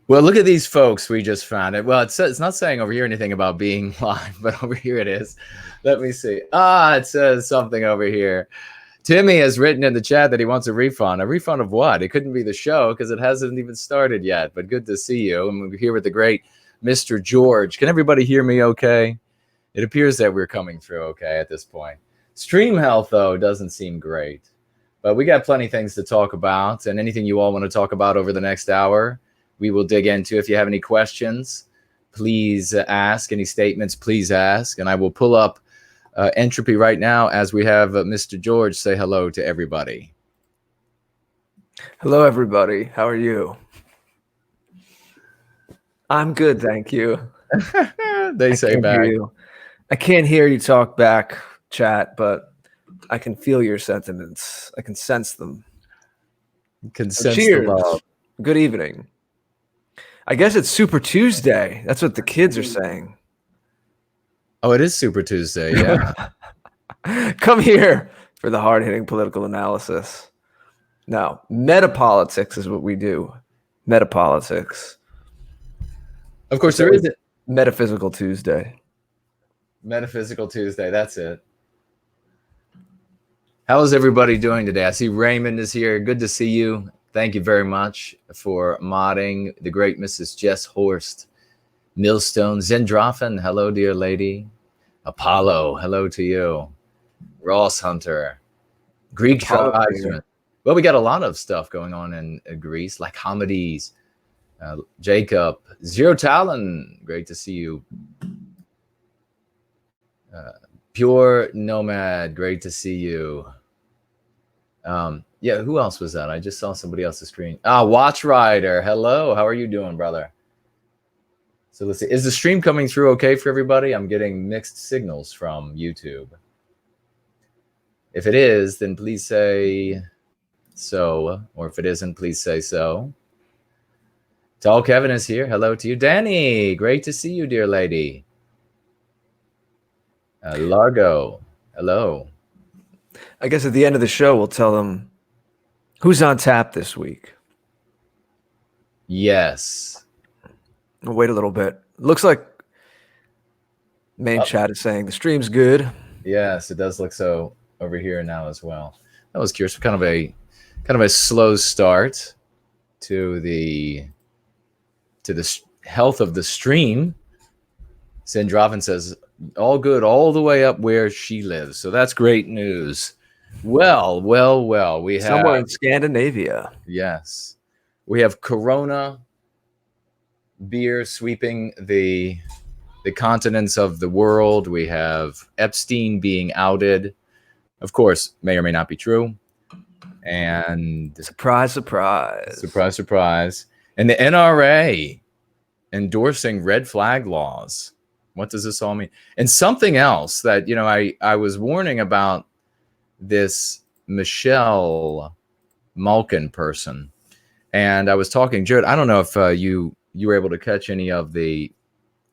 Well, look at these folks we just found it. Well, it's not saying over here anything about being live, but over here it is. Let me see. It says something over here. Timmy has written in the chat that he wants a refund. A refund of what? It couldn't be the show because it hasn't even started yet, but good to see you. And we're here with the great Mr. George. Can everybody hear me okay? It appears that we're coming through okay at this point. Stream health, though, doesn't seem great. But we got plenty of things to talk about, and anything you all want to talk about over the next hour, we will dig into. If you have any questions, please ask. Any statements, please ask. And I will pull up Entropy right now as we have Mr. George say hello to everybody. Hello, everybody. How are you? I'm good, thank you. They say back. I can't hear you talk back, chat, but I can feel your sentiments. I can sense them. You can sense cheers. The love. Good evening. I guess it's Super Tuesday. That's what the kids are saying. Oh, it is Super Tuesday, yeah. Come here for the hard-hitting political analysis. No, metapolitics is what we do. Metapolitics. Of course, there is it. Metaphysical Tuesday. Metaphysical Tuesday, that's it. How is everybody doing today? I see Raymond is here. Good to see you. Thank you very much for modding. The great Mrs. Jess Horst. Millstone Zendroffen, hello, dear lady. Apollo, hello to you. Ross Hunter. Greek Tribesman. Well, we got a lot of stuff going on in Greece, like Hamades. Jacob. Zero Talon, great to see you. Pure Nomad, great to see you. Yeah, who else was that? I just saw somebody else's screen. Watch Rider. Hello. How are you doing, brother? So let's see. Is the stream coming through okay for everybody? I'm getting mixed signals from YouTube. If it is, then please say so. Or if it isn't, please say so. Tall Kevin is here. Hello to you. Danny, great to see you, dear lady. Largo, hello. I guess at the end of the show, we'll tell them who's on tap this week. Yes. We'll wait a little bit. Looks like main chat is saying the stream's good. Yes, it does look so over here now as well. I was curious. Kind of a slow start to the health of the stream. Sindravin says all good all the way up where she lives. So that's great news. Well, we have somewhere in Scandinavia. Yes. We have Corona beer sweeping the continents of the world. We have Epstein being outed. Of course, may or may not be true. And surprise. And the NRA endorsing red flag laws. What does this all mean? And something else that, I was warning about this Michelle Malkin person. And I was talking, Jared, I don't know if you were able to catch any of the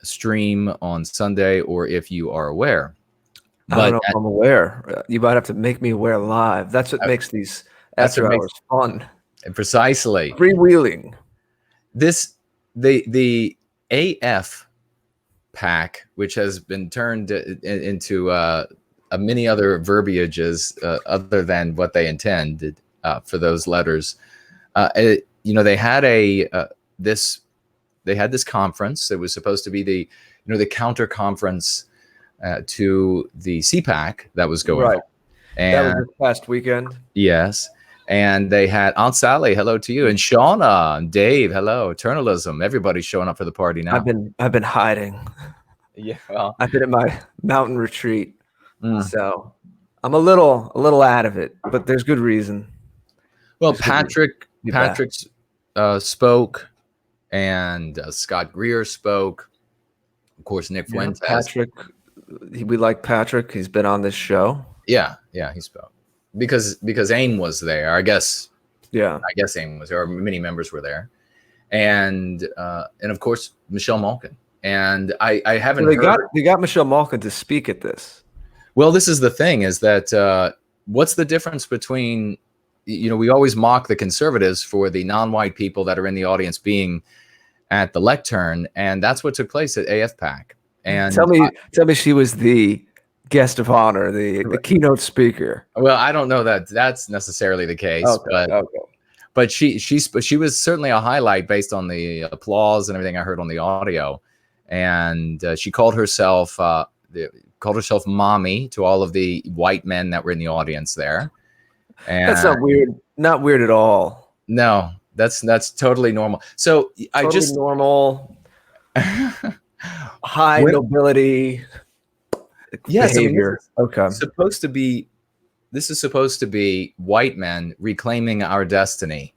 stream on Sunday or if you are aware. I don't know if I'm aware. You might have to make me aware live. That's what makes these after hours fun. Precisely. Freewheeling. The AFPAC, which has been turned into many other verbiages other than what they intended for those letters. They had this conference. It was supposed to be the counter conference to the CPAC that was going on. And that was this past weekend. Yes. And they had Aunt Sally, hello to you, and Shauna, and Dave, hello. Eternalism, everybody's showing up for the party now. I've been hiding. Yeah, well, I've been at my mountain retreat, so I'm a little out of it, but there's good reason. Well, Patrick spoke, and Scott Greer spoke. Of course, Nick Fuentes. Patrick, we like Patrick. He's been on this show. Yeah, he spoke. Because AIM was there, I guess. Yeah, I guess AIM was there, or many members were there, and of course Michelle Malkin. And I haven't. They got Michelle Malkin to speak at this. Well, this is the thing: is that what's the difference between we always mock the conservatives for the non-white people that are in the audience being at the lectern, and that's what took place at AFPAC. And tell me she was the guest of honor, the keynote speaker. well, I don't know that that's necessarily the case, but she was certainly a highlight based on the applause and everything I heard on the audio. And she called herself mommy to all of the white men that were in the audience there. And that's not weird. Not weird at all. No, that's totally normal. So I just normal, high nobility. Yes, behavior. This is supposed to be white men reclaiming our destiny,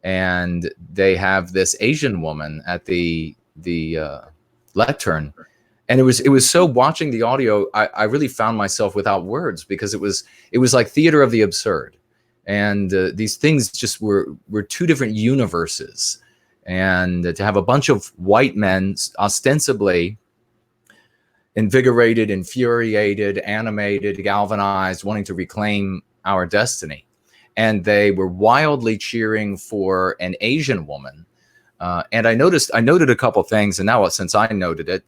and they have this Asian woman at the lectern, and it was so, watching the audio, I really found myself without words, because it was like theater of the absurd, and these things just were two different universes, and to have a bunch of white men ostensibly invigorated, infuriated, animated, galvanized, wanting to reclaim our destiny. And they were wildly cheering for an Asian woman. And I noted a couple things, and now since I noted it,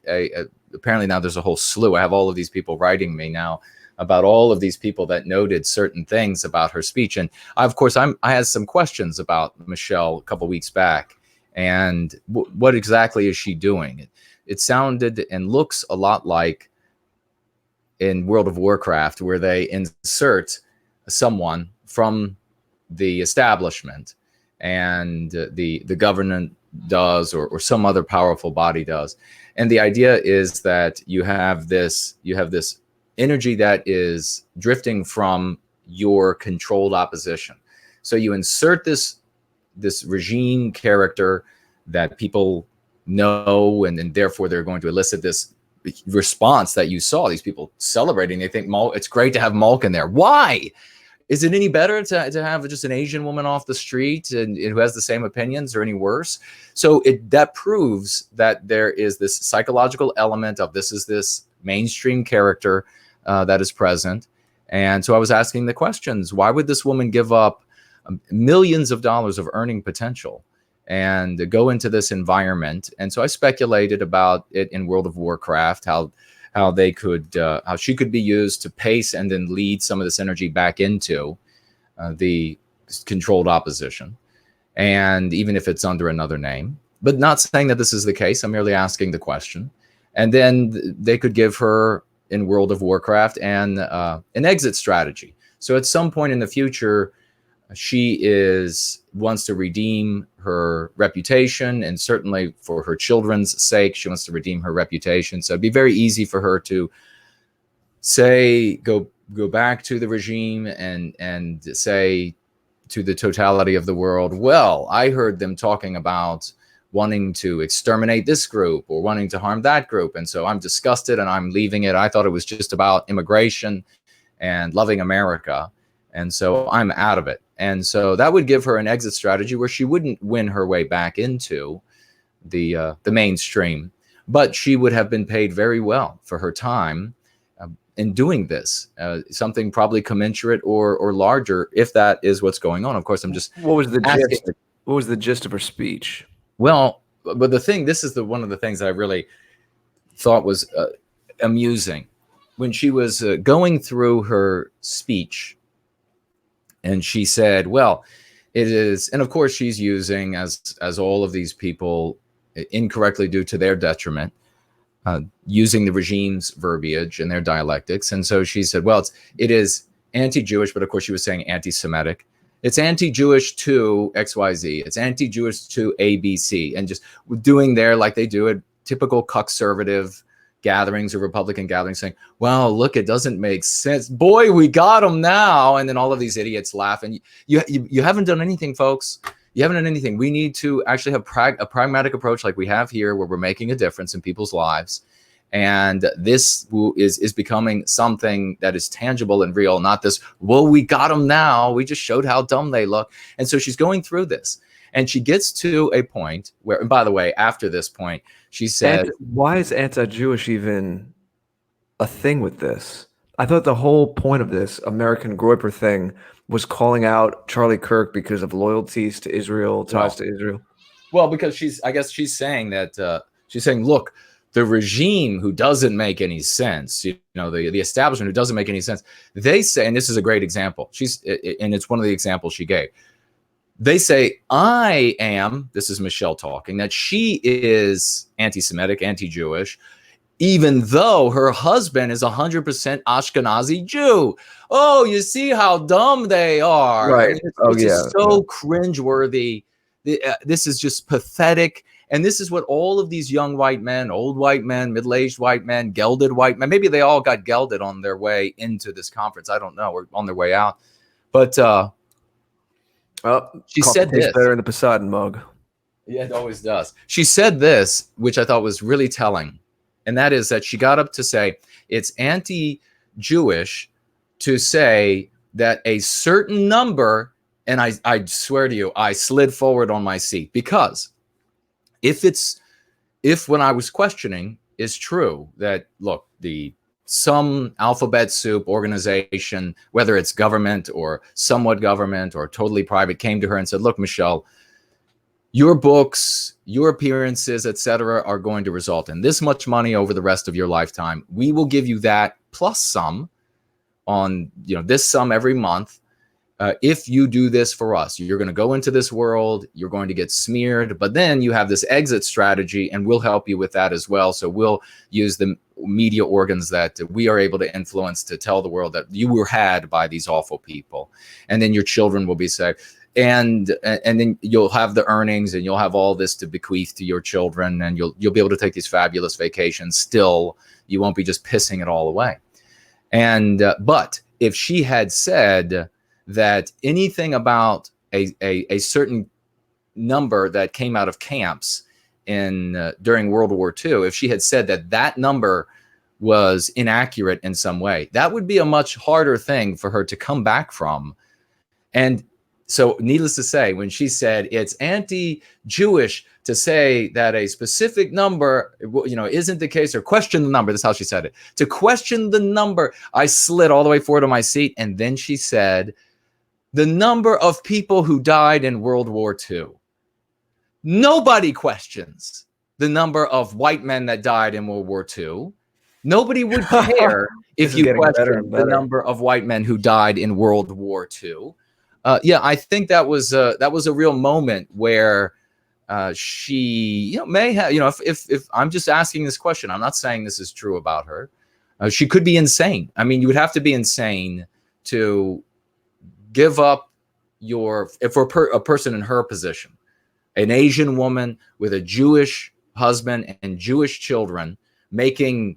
apparently now there's a whole slew. I have all of these people writing me now about all of these people that noted certain things about her speech. And of course, I had some questions about Michelle a couple weeks back, and what exactly is she doing? It sounded and looks a lot like in World of Warcraft, where they insert someone from the establishment, and the government does, or some other powerful body does. And the idea is that you have this energy that is drifting from your controlled opposition. So you insert this regime character that people know, and therefore they're going to elicit this response that you saw, these people celebrating. They think it's great to have Malkin there. Why? Is it any better to have just an Asian woman off the street and who has the same opinions, or any worse? So that proves that there is this psychological element of this mainstream character that is present. And so I was asking the questions: why would this woman give up millions of dollars of earning potential and go into this environment? And so I speculated about it in World of Warcraft, how she could be used to pace and then lead some of this energy back into the controlled opposition, and even if it's under another name. But not saying that this is the case. I'm merely asking the question. And then they could give her, in World of Warcraft, an exit strategy. So at some point in the future, she wants to redeem her reputation, and certainly for her children's sake, she wants to redeem her reputation. So it'd be very easy for her to say, go back to the regime and say to the totality of the world, well, I heard them talking about wanting to exterminate this group or wanting to harm that group, and so I'm disgusted and I'm leaving it. I thought it was just about immigration and loving America, and so I'm out of it. And so that would give her an exit strategy where she wouldn't win her way back into the mainstream, but she would have been paid very well for her time in doing this, something probably commensurate or larger, if that is what's going on. Of course, I'm just what was the gist of her speech? Well, but this is one of the things that I really thought was amusing when she was going through her speech. And she said, well, it is, and of course she's using, as all of these people incorrectly do to their detriment, using the regime's verbiage and their dialectics. And so she said, well, it is anti-Jewish, but of course she was saying anti-Semitic. It's anti-Jewish to XYZ. It's anti-Jewish to ABC. And just doing like they do at typical conservative gatherings or Republican gatherings, saying, well, look, it doesn't make sense. Boy, we got them now. And then all of these idiots laugh. And you haven't done anything, folks. You haven't done anything. We need to actually have a pragmatic approach like we have here, where we're making a difference in people's lives. And this is becoming something that is tangible and real, not this, well, we got them now. We just showed how dumb they look. And so she's going through this. And she gets to a point where, and by the way, after this point, she said, why is anti-Jewish even a thing with this? I thought the whole point of this American Groyper thing was calling out Charlie Kirk because of loyalties to Israel, ties to Israel. Well, because I guess she's saying that she's saying, look, the regime who doesn't make any sense, the establishment who doesn't make any sense, they say, and this is a great example. And it's one of the examples she gave. They say, this is Michelle talking, that she is anti-Semitic, anti-Jewish, even though her husband is 100% Ashkenazi Jew. Oh, you see how dumb they are. Right. I mean, it's just so cringeworthy. This is just pathetic. And this is what all of these young white men, old white men, middle-aged white men, gelded white men, maybe they all got gelded on their way into this conference. I don't know. Or on their way out. But she said this. Better in the Poseidon mug. Yeah, it always does. She said this, which I thought was really telling. And that is that she got up to say it's anti-Jewish to say that a certain number, and I swear to you, I slid forward on my seat, because if when I was questioning is true that, look, some alphabet soup organization, whether it's government or somewhat government or totally private, came to her and said, look, Michelle, your books, your appearances, etc., are going to result in this much money over the rest of your lifetime. We will give you that plus some on, this sum every month. If you do this for us, you're going to go into this world, you're going to get smeared, but then you have this exit strategy and we'll help you with that as well. So we'll use the media organs that we are able to influence to tell the world that you were had by these awful people. And then your children will be safe. And then you'll have the earnings and you'll have all this to bequeath to your children, and you'll be able to take these fabulous vacations. Still, you won't be just pissing it all away. And but if she had said that anything about a certain number that came out of camps during World War II, if she had said that number was inaccurate in some way, that would be a much harder thing for her to come back from. And so needless to say, when she said it's anti-Jewish to say that a specific number, isn't the case, or question the number, that's how she said it, to question the number, I slid all the way forward on my seat. And then she said, the number of people who died in World War II. Nobody questions the number of white men that died in World War II. Nobody would care if you questioned the number of white men who died in World War II. I think that was a real moment where she may have, if I'm just asking this question, I'm not saying this is true about her. She could be insane. I mean, you would have to be insane to give up for a person in her position, an Asian woman with a Jewish husband and Jewish children, making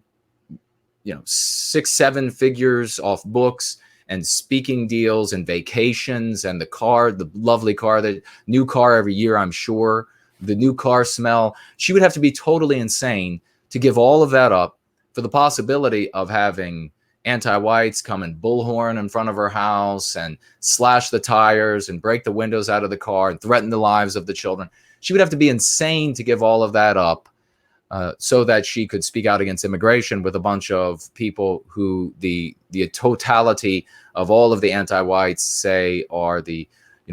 6-7 figures off books and speaking deals and vacations and the lovely car, the new car every year, I'm sure, the new car smell. She would have to be totally insane to give all of that up for the possibility of having anti-whites come and bullhorn in front of her house and slash the tires and break the windows out of the car and threaten the lives of the children. She would have to be insane to give all of that up so that she could speak out against immigration with a bunch of people who the totality of all of the anti-whites say are the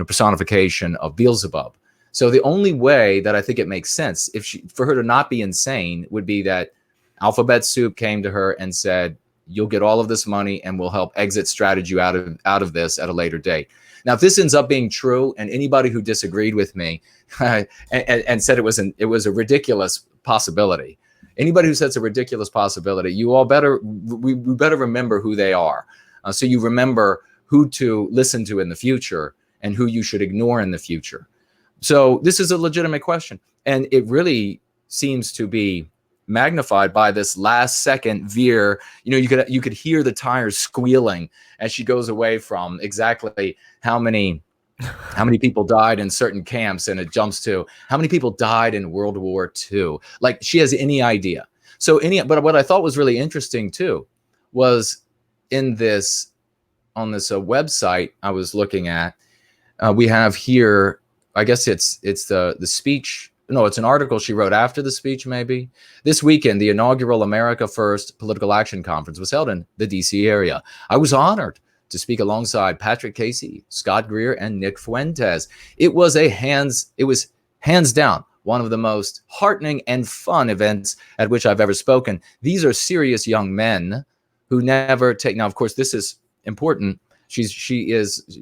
personification of Beelzebub. So the only way that I think it makes sense for her to not be insane would be that Alphabet Soup came to her and said, you'll get all of this money and we'll help exit strategy you out of this at a later date. Now, if this ends up being true, and anybody who disagreed with me and said it was a ridiculous possibility, anybody who says it's a ridiculous possibility, we better remember who they are. So you remember who to listen to in the future and who you should ignore in the future. So this is a legitimate question, and it really seems to be magnified by this last second veer. You could hear the tires squealing as she goes away from exactly how many people died in certain camps, and it jumps to how many people died in World War II. Like she has any idea. But what I thought was really interesting too was on this website I was looking at, we have here, I guess it's the speech. No, it's an article she wrote after the speech, maybe. This weekend, the inaugural America First Political Action Conference was held in the D.C. area. I was honored to speak alongside Patrick Casey, Scott Greer, and Nick Fuentes. It was hands down, one of the most heartening and fun events at which I've ever spoken. These are serious young men who never take. Now, of course, this is important. She is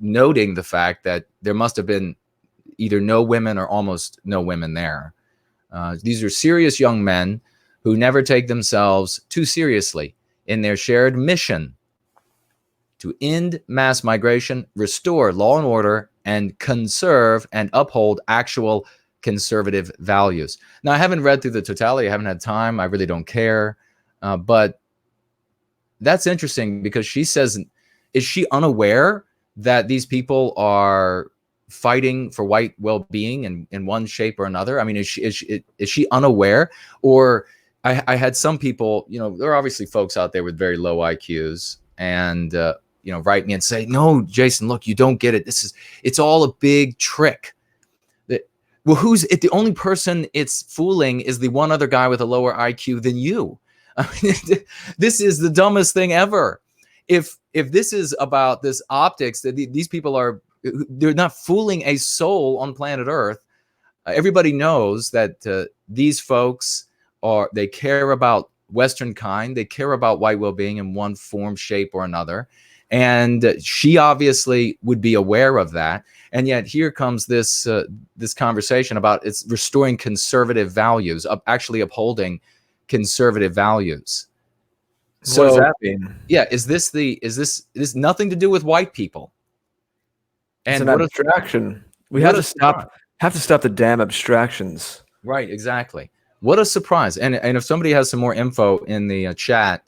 noting the fact that there must have been either no women or almost no women there. These are serious young men who never take themselves too seriously in their shared mission to end mass migration, restore law and order, and conserve and uphold actual conservative values. Now, I haven't read through the totality. I haven't had time. I really don't care. But that's interesting because she says, is she unaware that these people are fighting for white well-being in one shape or another? I mean, is she unaware? Or I had some people, there are obviously folks out there with very low IQs and, write me and say, no, Jason, look, you don't get it. It's all a big trick. Well, who's it? The only person it's fooling is the one other guy with a lower IQ than you. I mean, this is the dumbest thing ever. If this is about this optics, that these people they're not fooling a soul on planet Earth. Everybody knows that these folks they care about Western kind. They care about white well-being in one form, shape, or another. And she obviously would be aware of that. And yet here comes this conversation about it's restoring conservative values, actually upholding conservative values. So what does that mean? Yeah, is this nothing to do with white people? And it's an abstraction. We have to stop the damn abstractions. Right, exactly. What a surprise. And if somebody has some more info in the chat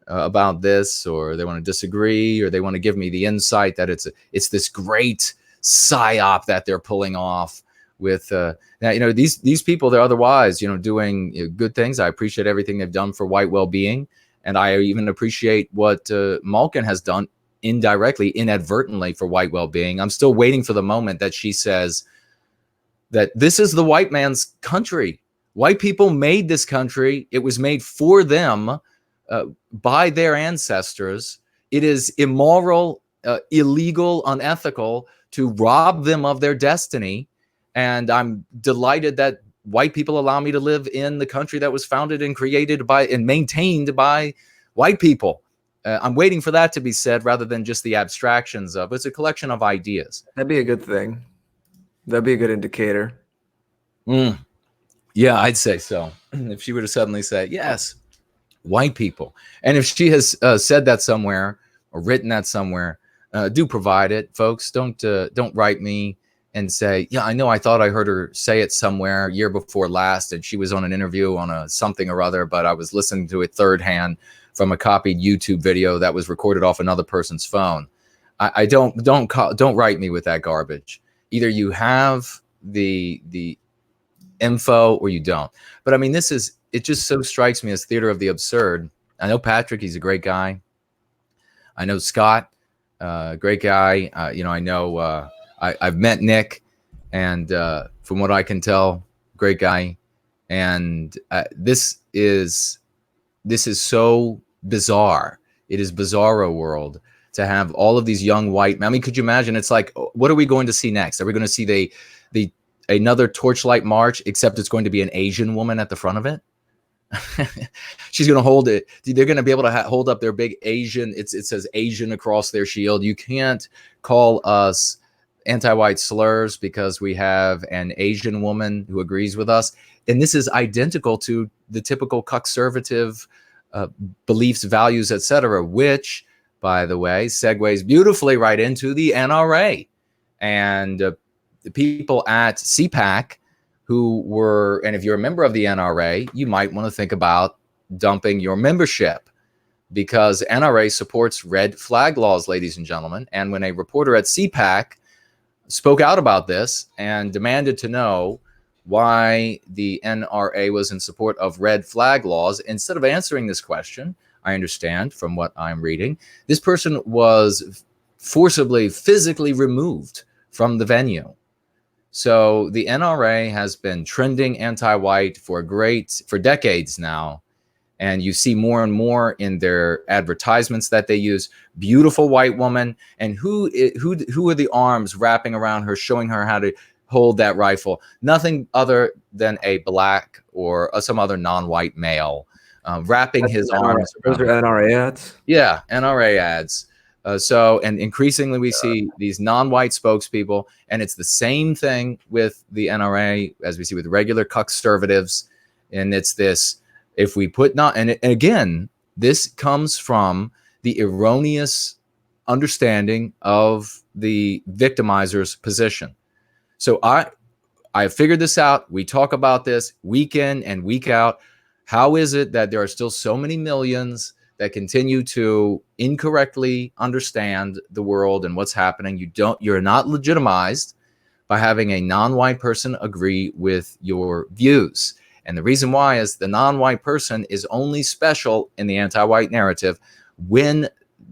about this, or they want to disagree, or they want to give me the insight that it's this great psyop that they're pulling off with now, these people, they're otherwise doing good things. I appreciate everything they've done for white well-being, and I even appreciate what Malkin has done indirectly, inadvertently, for white well-being. I'm still waiting for the moment that she says that this is the white man's country. White people made this country. It was made for them by their ancestors. It is immoral, illegal, unethical to rob them of their destiny. And I'm delighted that white people allow me to live in the country that was founded and created by and maintained by white people. I'm waiting for that to be said rather than just the abstractions of it's a collection of ideas. That'd be a good thing. That'd be a good indicator. Yeah, I'd say so. If she were to suddenly say, yes, white people. And if she has said that somewhere or written that somewhere, do provide it, folks. Don't write me and say, yeah, I know, I thought I heard her say it somewhere year before last, and she was on an interview on a something or other, but I was listening to it third hand from a copied YouTube video that was recorded off another person's phone. I don't write me with that garbage. Either you have the info or you don't. But I mean, it just so strikes me as theater of the absurd. I know Patrick, he's a great guy. I know Scott, great guy. I know I've met Nick, and from what I can tell, great guy. And this is so bizarre. It is bizarro world to have all of these young white men. I mean, could you imagine? It's like, what are we going to see next? Are we going to see another torchlight march, except it's going to be an Asian woman at the front of it? She's going to hold it. They're going to be able to hold up their big Asian. It says Asian across their shield. You can't call us anti-white slurs because we have an Asian woman who agrees with us. And this is identical to the typical conservative beliefs, values, etc., which, by the way, segues beautifully right into the NRA. And the people at CPAC who were, and if you're a member of the NRA, you might want to think about dumping your membership, because NRA supports red flag laws, ladies and gentlemen. And when a reporter at CPAC spoke out about this and demanded to know why the NRA was in support of red flag laws, instead of answering this question, I understand from what I'm reading, this person was forcibly, physically removed from the venue. So the NRA has been trending anti-white for decades now. And you see more and more in their advertisements that they use beautiful white woman. And who are the arms wrapping around her, showing her how to hold that rifle. Nothing other than a black or some other non-white male wrapping his arms Those around. are NRA ads? Yeah, NRA ads. And increasingly we see these non-white spokespeople, and it's the same thing with the NRA as we see with regular conservatives. And it's this, if we put not, and again, this comes from the erroneous understanding of the victimizer's position. So I figured this out. We talk about this week in and week out. How is it that there are still so many millions that continue to incorrectly understand the world and what's happening? You're not legitimized by having a non-white person agree with your views. And the reason why is the non-white person is only special in the anti-white narrative when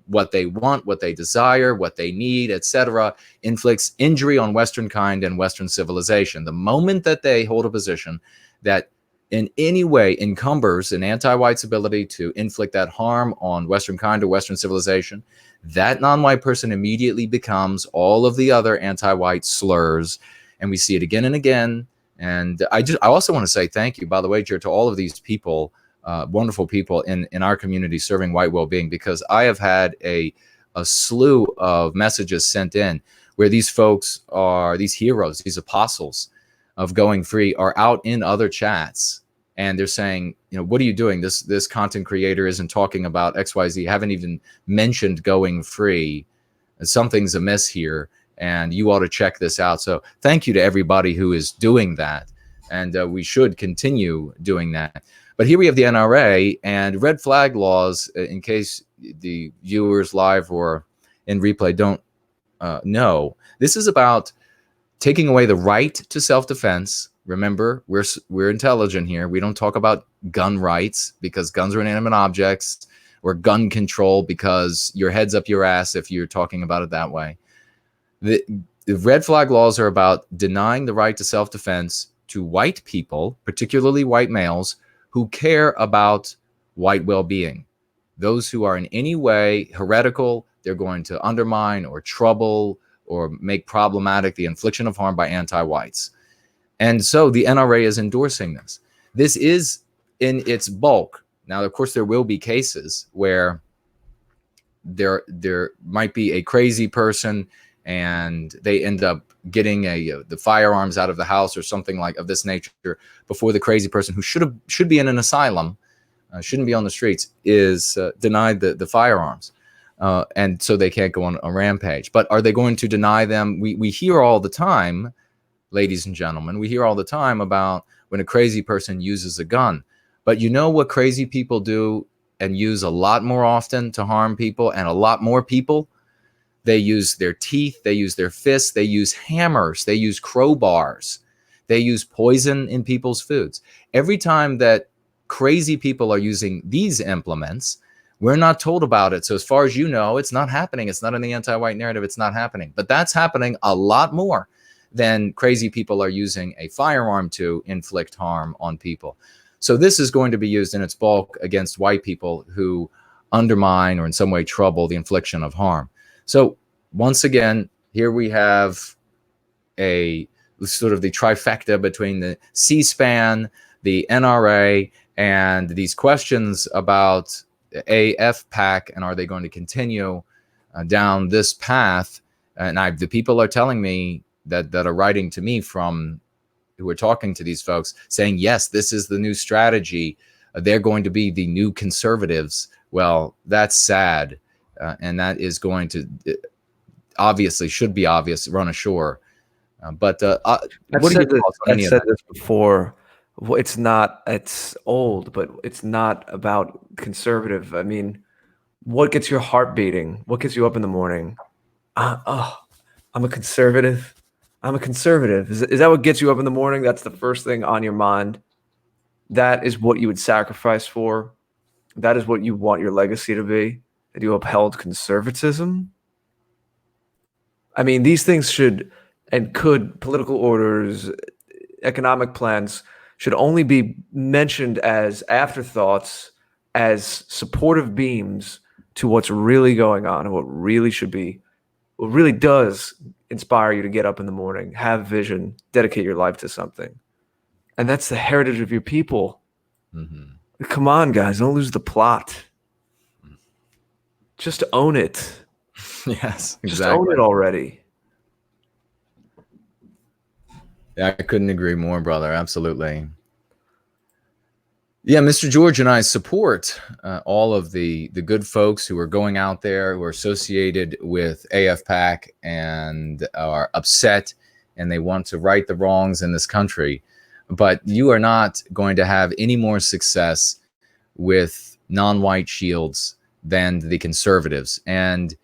what they want, what they desire, what they need, etc., inflicts injury on Western kind and Western civilization. The moment that they hold a position that in any way encumbers an anti-white's ability to inflict that harm on Western kind or Western civilization, that non-white person immediately becomes all of the other anti-white slurs. And we see it again and again. And I also want to say thank you, by the way, Jared, to all of these people, wonderful people in our community serving White Wellbeing, because I have had a slew of messages sent in where these folks are, these heroes, these apostles of going free are out in other chats. And they're saying, what are you doing? This content creator isn't talking about XYZ, haven't even mentioned going free. Something's amiss here, and you ought to check this out. So thank you to everybody who is doing that. And we should continue doing that. But here we have the NRA and red flag laws, in case the viewers live or in replay don't know. This is about taking away the right to self-defense. Remember, we're intelligent here. We don't talk about gun rights because guns are inanimate objects, or gun control because your head's up your ass if you're talking about it that way. The red flag laws are about denying the right to self-defense to white people, particularly white males, who care about white well-being. Those who are in any way heretical, they're going to undermine or trouble or make problematic the infliction of harm by anti-whites. And so the NRA is endorsing this. This is in its bulk. Now, of course, there will be cases where there might be a crazy person and they end up getting the firearms out of the house or something like of this nature before the crazy person who should be in an asylum, shouldn't be on the streets, is denied the firearms. And so they can't go on a rampage. But are they going to deny them? We hear all the time, ladies and gentlemen, we hear all the time about when a crazy person uses a gun. But you know what crazy people do and use a lot more often to harm people and a lot more people? They use their teeth, they use their fists, they use hammers, they use crowbars, they use poison in people's foods. Every time that crazy people are using these implements, we're not told about it. So as far as you know, it's not happening. It's not in the anti-white narrative. It's not happening. But that's happening a lot more than crazy people are using a firearm to inflict harm on people. So this is going to be used in its bulk against white people who undermine or in some way trouble the infliction of harm. So once again, here we have a sort of the trifecta between the C-SPAN, the NRA, and these questions about AFPAC, and are they going to continue down this path? And the people are telling me that are writing to me from who are talking to these folks saying, yes, this is the new strategy. They're going to be the new conservatives. Well, that's sad. And that is going to obviously should be obvious, run ashore. What are your thoughts on any of that? I've said this before. It's old, but it's not about conservative. I mean, what gets your heart beating? What gets you up in the morning? I'm a conservative. I'm a conservative. Is that what gets you up in the morning? That's the first thing on your mind. That is what you would sacrifice for. That is what you want your legacy to be, that you upheld conservatism. I mean, these things should and could, political orders, economic plans, should only be mentioned as afterthoughts, as supportive beams to what's really going on and what really should be, what really does inspire you to get up in the morning, have vision, dedicate your life to something. And that's the heritage of your people. Mm-hmm. Come on, guys, don't lose the plot. Just own it. Yes, exactly. Just own it already. Yeah, I couldn't agree more, brother. Absolutely. Yeah, Mr. George and I support all of the good folks who are going out there, who are associated with AFPAC and are upset and they want to right the wrongs in this country. But you are not going to have any more success with non-white shields than the conservatives. And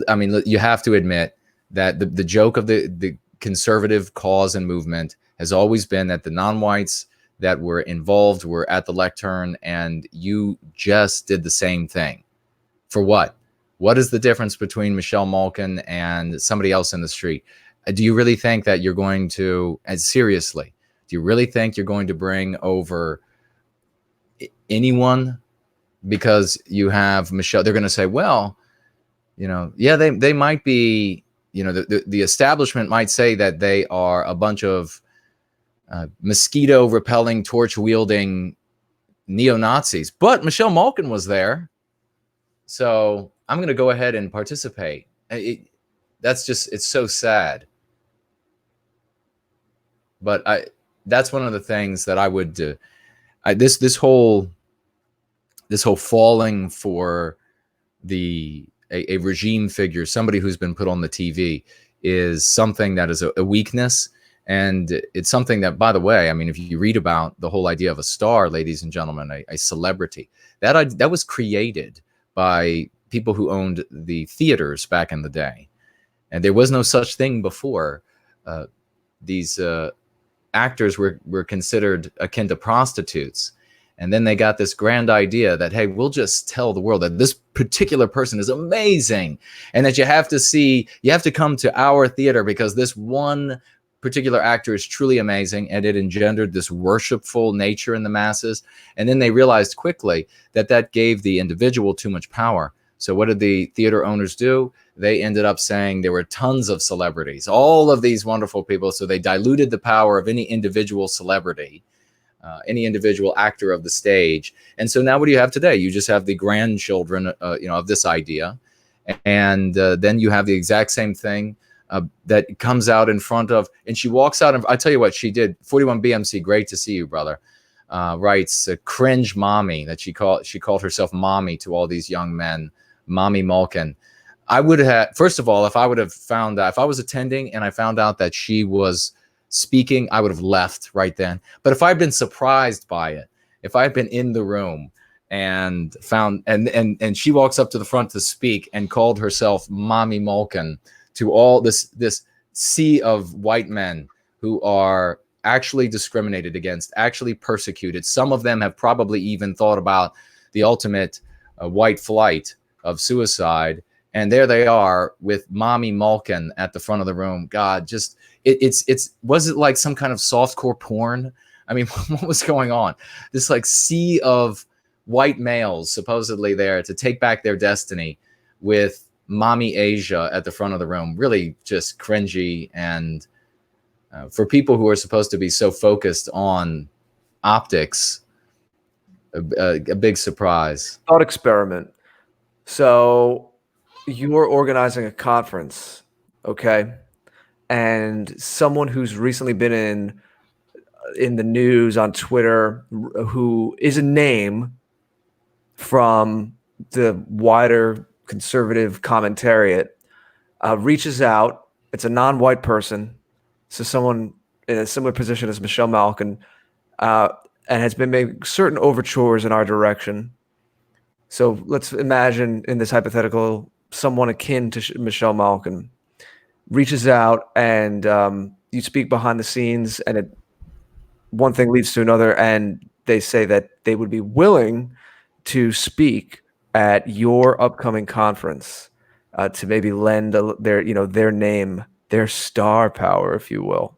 I mean, you have to admit that the joke of the conservative cause and movement has always been that the non-whites that were involved were at the lectern, and you just did the same thing. For what? What is the difference between Michelle Malkin and somebody else in the street? Do you really think that you're going to, and seriously, do you really think you're going to bring over anyone because you have Michelle? They're going to say, well, you know, yeah, they might be, you know, the establishment might say that they are a bunch of mosquito repelling, torch wielding neo-Nazis, but Michelle Malkin was there, so I'm going to go ahead and participate. That's just, it's so sad. But that's one of the things that I would do. This whole falling for a regime figure, somebody who's been put on the TV, is something that is a weakness. And it's something that, by the way, I mean, if you read about the whole idea of a star, ladies and gentlemen, a celebrity, that was created by people who owned the theaters back in the day. And there was no such thing before. These actors were considered akin to prostitutes. And then they got this grand idea that, hey, we'll just tell the world that this particular person is amazing and that you have to come to our theater because this one particular actor is truly amazing, and it engendered this worshipful nature in the masses. And then they realized quickly that gave the individual too much power. So what did the theater owners do? They ended up saying there were tons of celebrities, all of these wonderful people. So they diluted the power of any individual celebrity, any individual actor of the stage. And so now what do you have today? You just have the grandchildren, of this idea. And then you have the exact same thing that comes out in front of, and she walks out, and I tell you what she did. 41 BMC, great to see you, brother. Writes cringe mommy, that she called herself mommy to all these young men, mommy Malkin. I would have, first of all, if I would have found out, if I was attending and I found out that she was speaking, I would have left right then. But if I'd been surprised by it, if I'd been in the room and found, and she walks up to the front to speak and called herself mommy Malkin to all this sea of white men who are actually discriminated against, actually persecuted. Some of them have probably even thought about the ultimate white flight of suicide. And there they are with mommy Malkin at the front of the room. God, just, was it like some kind of softcore porn? I mean, what was going on? This like sea of white males supposedly there to take back their destiny with mommy Asia at the front of the room. Really just cringy. And for people who are supposed to be so focused on optics, a big surprise. Thought experiment. So you're organizing a conference, okay? And someone who's recently been in the news on Twitter, who is a name from the wider conservative commentariat, reaches out. It's a non-white person, so someone in a similar position as Michelle Malkin, and has been making certain overtures in our direction. So let's imagine in this hypothetical, someone akin to Michelle Malkin reaches out, and you speak behind the scenes, and one thing leads to another, and they say that they would be willing to speak at your upcoming conference to maybe lend their name, their star power, if you will.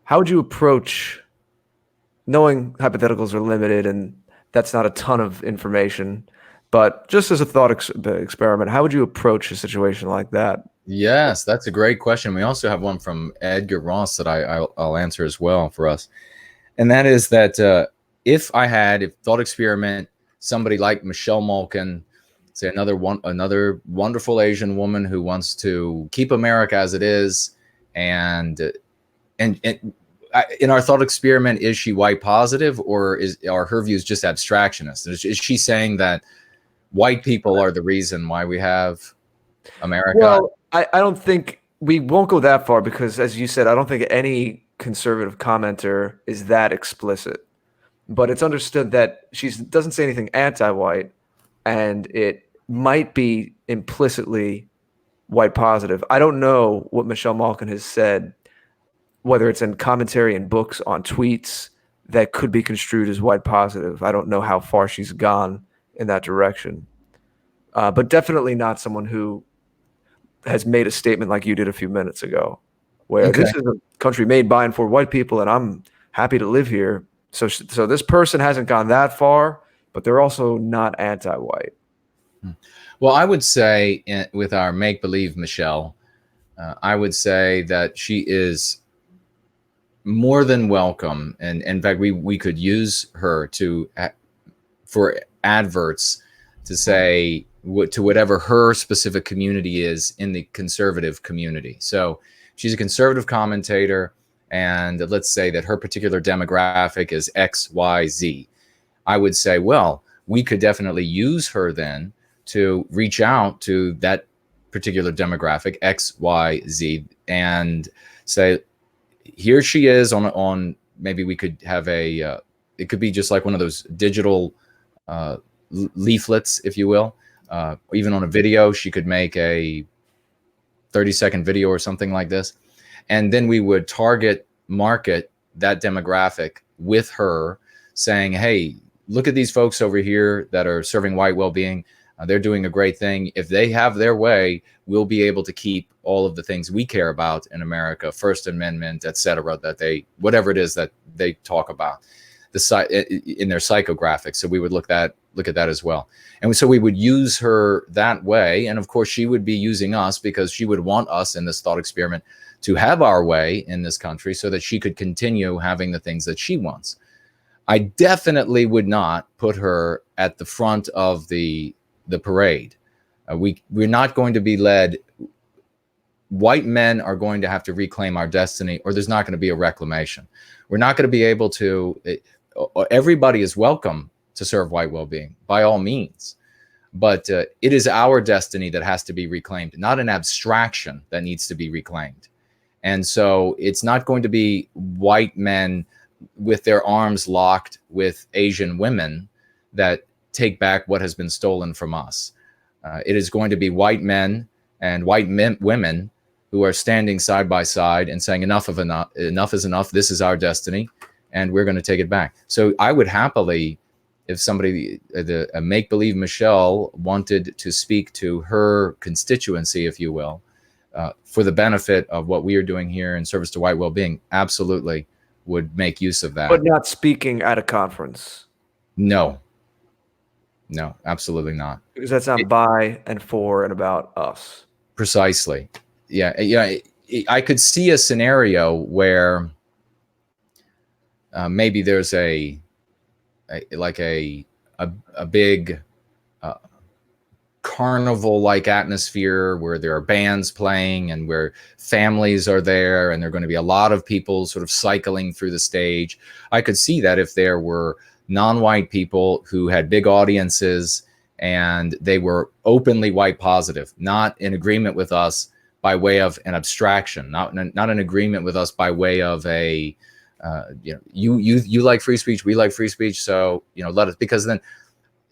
How would you approach, knowing hypotheticals are limited and that's not a ton of information, but just as a thought experiment, how would you approach a situation like that? Yes, that's a great question. We also have one from Edgar Ross that I'll answer as well for us. And that is that if thought experiment, somebody like Michelle Malkin, say another wonderful Asian woman who wants to keep America as it is, and in our thought experiment, is she white positive, or are her views just abstractionist? Is she saying that white people are the reason why we have America? Well, I don't think we won't go that far because, as you said, I don't think any conservative commenter is that explicit. But it's understood that she doesn't say anything anti-white, and it might be implicitly white positive. I don't know what Michelle Malkin has said, whether it's in commentary in books, on tweets, that could be construed as white positive. I don't know how far she's gone in that direction. But definitely not someone who has made a statement like you did a few minutes ago, where Okay. this is a country made by and for white people, and I'm happy to live here. So this person hasn't gone that far, but they're also not anti-white. Well, I would say with our make-believe Michelle, I would say that she is more than welcome, and in fact, we could use her for adverts to say to whatever her specific community is in the conservative community. So she's a conservative commentator, and let's say that her particular demographic is X, Y, Z. I would say, well, we could definitely use her then to reach out to that particular demographic, X, Y, Z, and say, here she is on maybe we could have it could be just like one of those digital leaflets, if you will. Even on a video, she could make a 30-second video or something like this. And then we would market that demographic with her, saying, hey, look at these folks over here that are serving white well-being. They're doing a great thing. If they have their way, we'll be able to keep all of the things we care about in America, First Amendment, et cetera, whatever it is that they talk about in their psychographics. So we would look at that as well. And so we would use her that way. And of course, she would be using us because she would want us in this thought experiment to have our way in this country so that she could continue having the things that she wants. I definitely would not put her at the front of the parade. We're not going to be led. White men are going to have to reclaim our destiny, or there's not going to be a reclamation. We're not going to be able to. Everybody is welcome to serve white well-being by all means, but it is our destiny that has to be reclaimed, not an abstraction that needs to be reclaimed. And so it's not going to be white men with their arms locked with Asian women that take back what has been stolen from us. It is going to be white men and women who are standing side by side and saying enough is enough. This is our destiny, and we're going to take it back. So I would happily, if somebody, a make-believe Michelle, wanted to speak to her constituency, if you will, for the benefit of what we are doing here in service to white well-being, absolutely would make use of that. But not speaking at a conference. No, absolutely not. Because that's not by and for and about us. Precisely. Yeah. I could see a scenario where maybe there's a big carnival-like atmosphere where there are bands playing and where families are there, and there are going to be a lot of people sort of cycling through the stage. I could see that if there were non-white people who had big audiences and they were openly white positive, not in agreement with us by way of an abstraction, not in agreement with us by way of a you like free speech, we like free speech, so let us, because then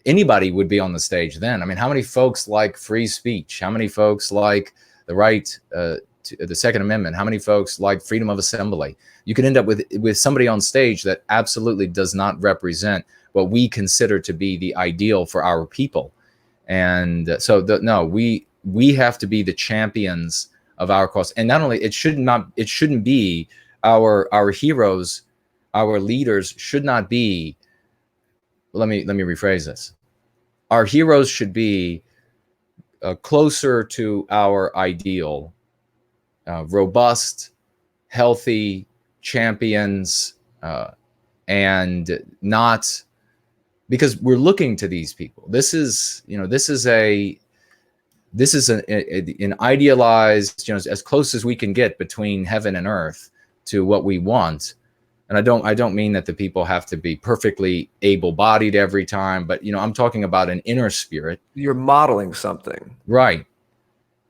anybody would be on the stage then. I mean, how many folks like free speech? How many folks like the right to the Second Amendment? How many folks like freedom of assembly? You could end up with somebody on stage that absolutely does not represent what we consider to be the ideal for our people. And so we have to be the champions of our cause. And not only it shouldn't be our heroes, our leaders should not be. Let me rephrase this. Our heroes should be closer to our ideal robust, healthy champions, and not because we're looking to these people. This is an idealized, as close as we can get between heaven and earth to what we want. And I don't mean that the people have to be perfectly able-bodied every time, but I'm talking about an inner spirit. You're modeling something, right?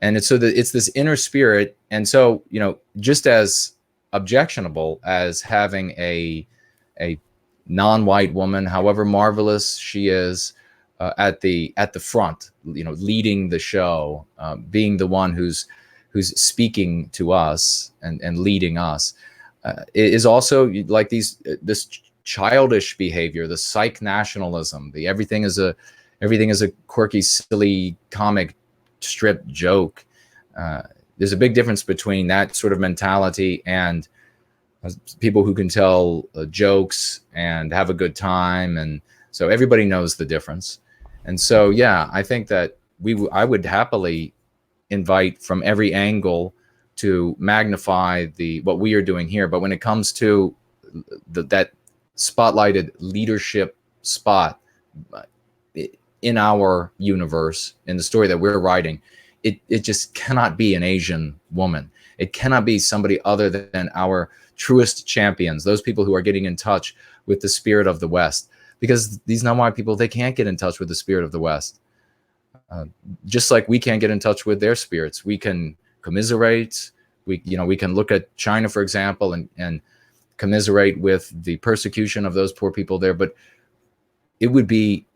And it's this inner spirit, and so just as objectionable as having a non-white woman, however marvelous she is, at the front, leading the show, being the one who's speaking to us and leading us, is also like this childish behavior, the psych nationalism, the everything is a quirky, silly comic strip joke. There's a big difference between that sort of mentality and people who can tell jokes and have a good time, and so everybody knows the difference. And so, yeah, I think that I would happily invite from every angle to magnify what we are doing here. But when it comes to that spotlighted leadership spot in our universe, in the story that we're writing, it just cannot be an Asian woman. It cannot be somebody other than our truest champions, those people who are getting in touch with the spirit of the West. Because these non-white people, they can't get in touch with the spirit of the West. Just like we can't get in touch with their spirits. We can commiserate. We can look at China, for example, and commiserate with the persecution of those poor people there. But it would be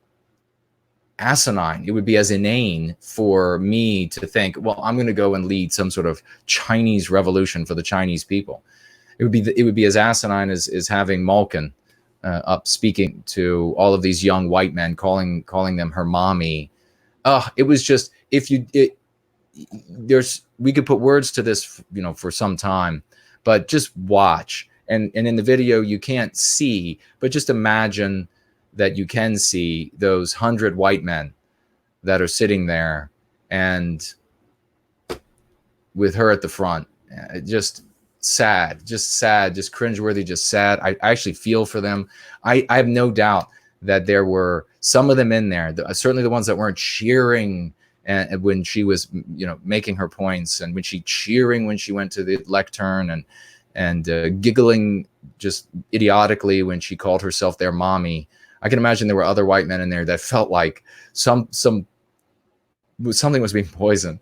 asinine. It would be as inane for me to think, well, I'm going to go and lead some sort of Chinese revolution for the Chinese people. It would be as asinine as having Malkin up speaking to all of these young white men, calling them her mommy. It was just, we could put words to this, for some time, but just watch. And in the video you can't see, but just imagine that you can see those 100 white men that are sitting there, and with her at the front, just sad, just cringeworthy, just sad. I actually feel for them. I have no doubt that there were some of them in there, certainly the ones that weren't cheering and when she was, making her points, and when she went to the lectern, and giggling just idiotically when she called herself their mommy. I can imagine there were other white men in there that felt like something was being poisoned.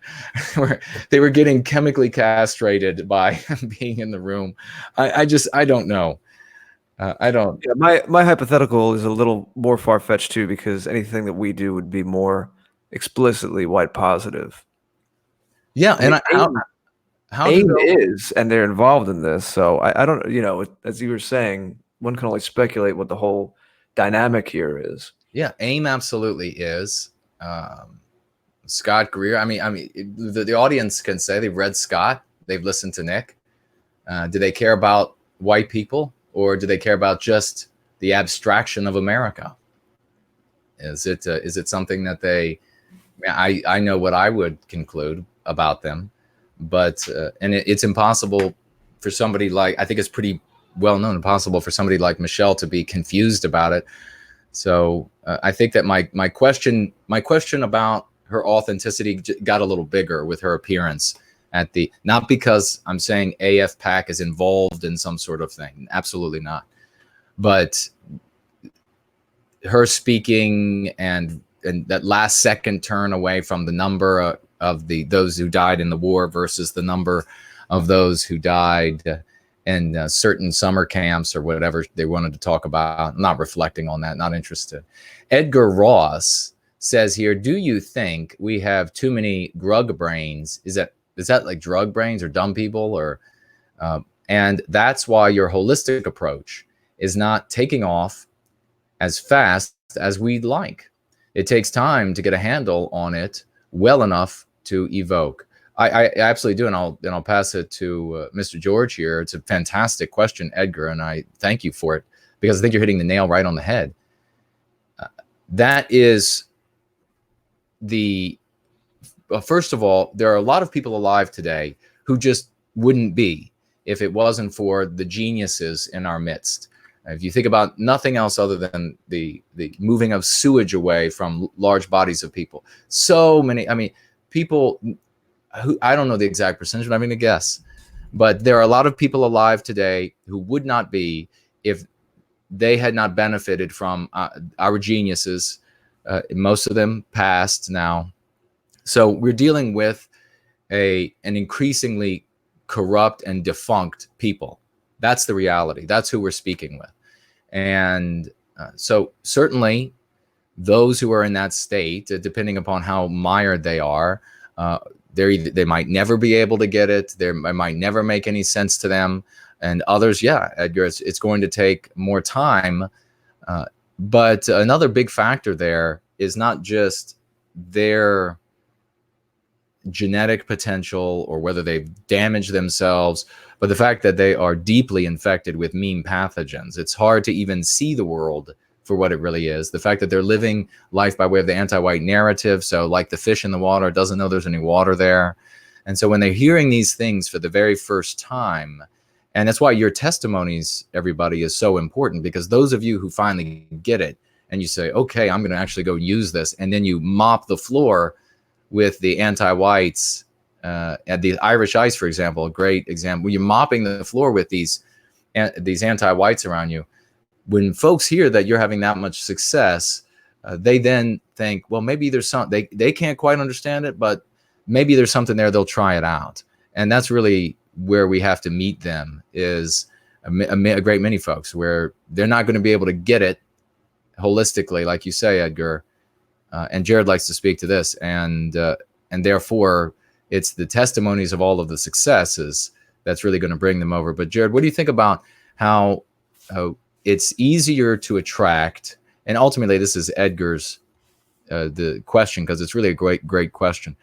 They were getting chemically castrated by being in the room. I don't know. I don't. Yeah, my hypothetical is a little more far-fetched too, because anything that we do would be more explicitly white positive. Yeah, and AIM is, and they're involved in this. So I don't, as you were saying, one can only speculate what the whole dynamic here is. Yeah, AIM absolutely is. Scott Greer. I mean, the audience can say they've read Scott, they've listened to Nick. Do they care about white people, or do they care about just the abstraction of America? Is it something that they? I know what I would conclude about them, but and it's impossible for somebody like, I think it's pretty well known, impossible for somebody like Michelle to be confused about it. So I think that my question about her authenticity got a little bigger with her appearance at not because I'm saying AFPAC is involved in some sort of thing, absolutely not, but her speaking and that last second turn away from the number of those who died in the war versus the number of those who died in certain summer camps or whatever they wanted to talk about. I'm not reflecting on that, not interested. Edgar Ross says here, do you think we have too many drug brains? Is that like drug brains or dumb people, or and that's why your holistic approach is not taking off as fast as we'd like. It takes time to get a handle on it well enough to evoke. I absolutely do, and I'll pass it to Mr. George here. It's a fantastic question, Edgar, and I thank you for it, because I think you're hitting the nail right on the head. That is first of all, there are a lot of people alive today who just wouldn't be if it wasn't for the geniuses in our midst. If you think about nothing else other than the moving of sewage away from large bodies of people, so many, I mean, people who, I don't know the exact percentage, but I'm going to guess, but there are a lot of people alive today who would not be if they had not benefited from our geniuses. Most of them passed now. So we're dealing with an increasingly corrupt and defunct people. That's the reality. That's who we're speaking with. And so certainly those who are in that state, depending upon how mired they are, they might never be able to get it. It might never make any sense to them. And others, yeah, Edgar, it's going to take more time. But another big factor there is not just their genetic potential or whether they've damaged themselves, but the fact that they are deeply infected with mean pathogens. It's hard to even see the world for what it really is. The fact that they're living life by way of the anti-white narrative. So like the fish in the water, doesn't know there's any water there. And so when they're hearing these things for the very first time, and that's why your testimonies, everybody, is so important, because those of you who finally get it and you say, okay, I'm going to actually go use this, and then you mop the floor with the anti-whites, at the Irish Ice, for example, a great example, when you're mopping the floor with these anti-whites around you, when folks hear that you're having that much success, they then think, well, maybe there's something, they can't quite understand it, but maybe there's something there, they'll try it out. And that's really where we have to meet them, is a great many folks where they're not going to be able to get it holistically, like you say, Edgar. And Jared likes to speak to this, and therefore it's the testimonies of all of the successes that's really going to bring them over. But Jared, what do you think about how it's easier to attract, and ultimately this is Edgar's the question, because it's really a great question.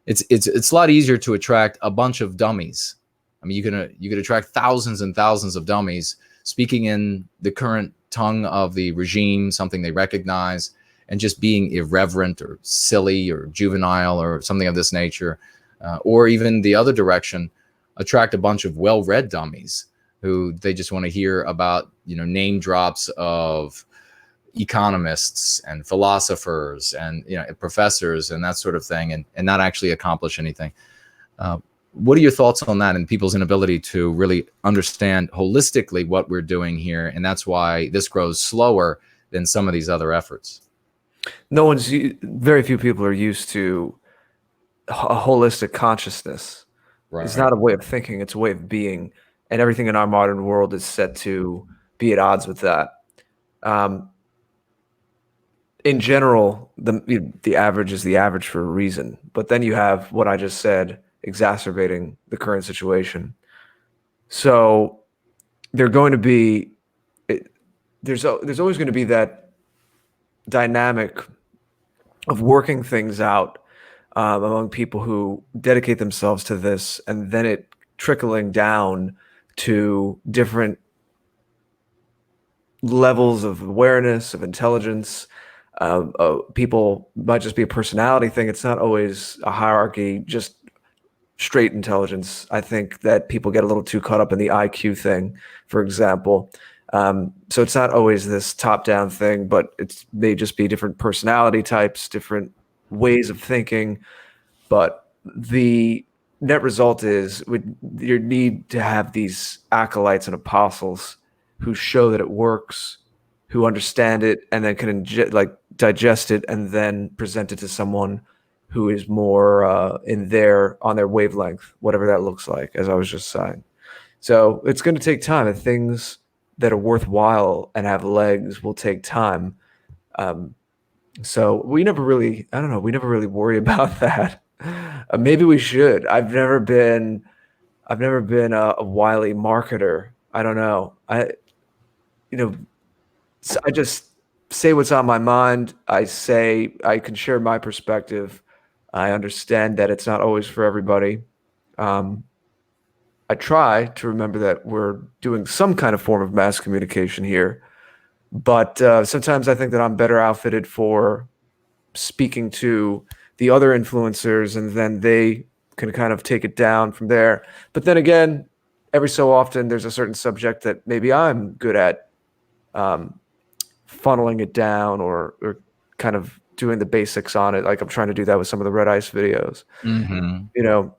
It's a lot easier to attract a bunch of dummies. I mean, you could attract thousands and thousands of dummies speaking in the current tongue of the regime, something they recognize, and just being irreverent or silly or juvenile or something of this nature, or even the other direction, attract a bunch of well-read dummies who they just want to hear about, name drops of economists and philosophers and professors and that sort of thing, and not actually accomplish anything. What are your thoughts on that and people's inability to really understand holistically what we're doing here? And that's why this grows slower than some of these other efforts. Very few people are used to a holistic consciousness. Right. It's not a way of thinking, it's a way of being. And everything in our modern world is set to be at odds with that. In general, the average is the average for a reason. But then you have what I just said, exacerbating the current situation. So there's always going to be that dynamic of working things out among people who dedicate themselves to this, and then it trickling down to different levels of awareness, of intelligence. People might just be a personality thing. It's not always a hierarchy, just straight intelligence. I think that people get a little too caught up in the IQ thing, for example. So it's not always this top-down thing, but it may just be different personality types, different ways of thinking. But the net result is you need to have these acolytes and apostles who show that it works, who understand it, and then can digest it and then present it to someone who is more on their wavelength, whatever that looks like, as I was just saying. So it's going to take time, and things that are worthwhile and have legs will take time. So we never really worry about that. Maybe we should. I've never been a wily marketer. I don't know. I just say what's on my mind. I can share my perspective. I understand that it's not always for everybody. I try to remember that we're doing some kind of form of mass communication here, but sometimes I think that I'm better outfitted for speaking to the other influencers, and then they can kind of take it down from there. But then again, every so often there's a certain subject that maybe I'm good at funneling it down or kind of doing the basics on it. Like I'm trying to do that with some of the Red Ice videos.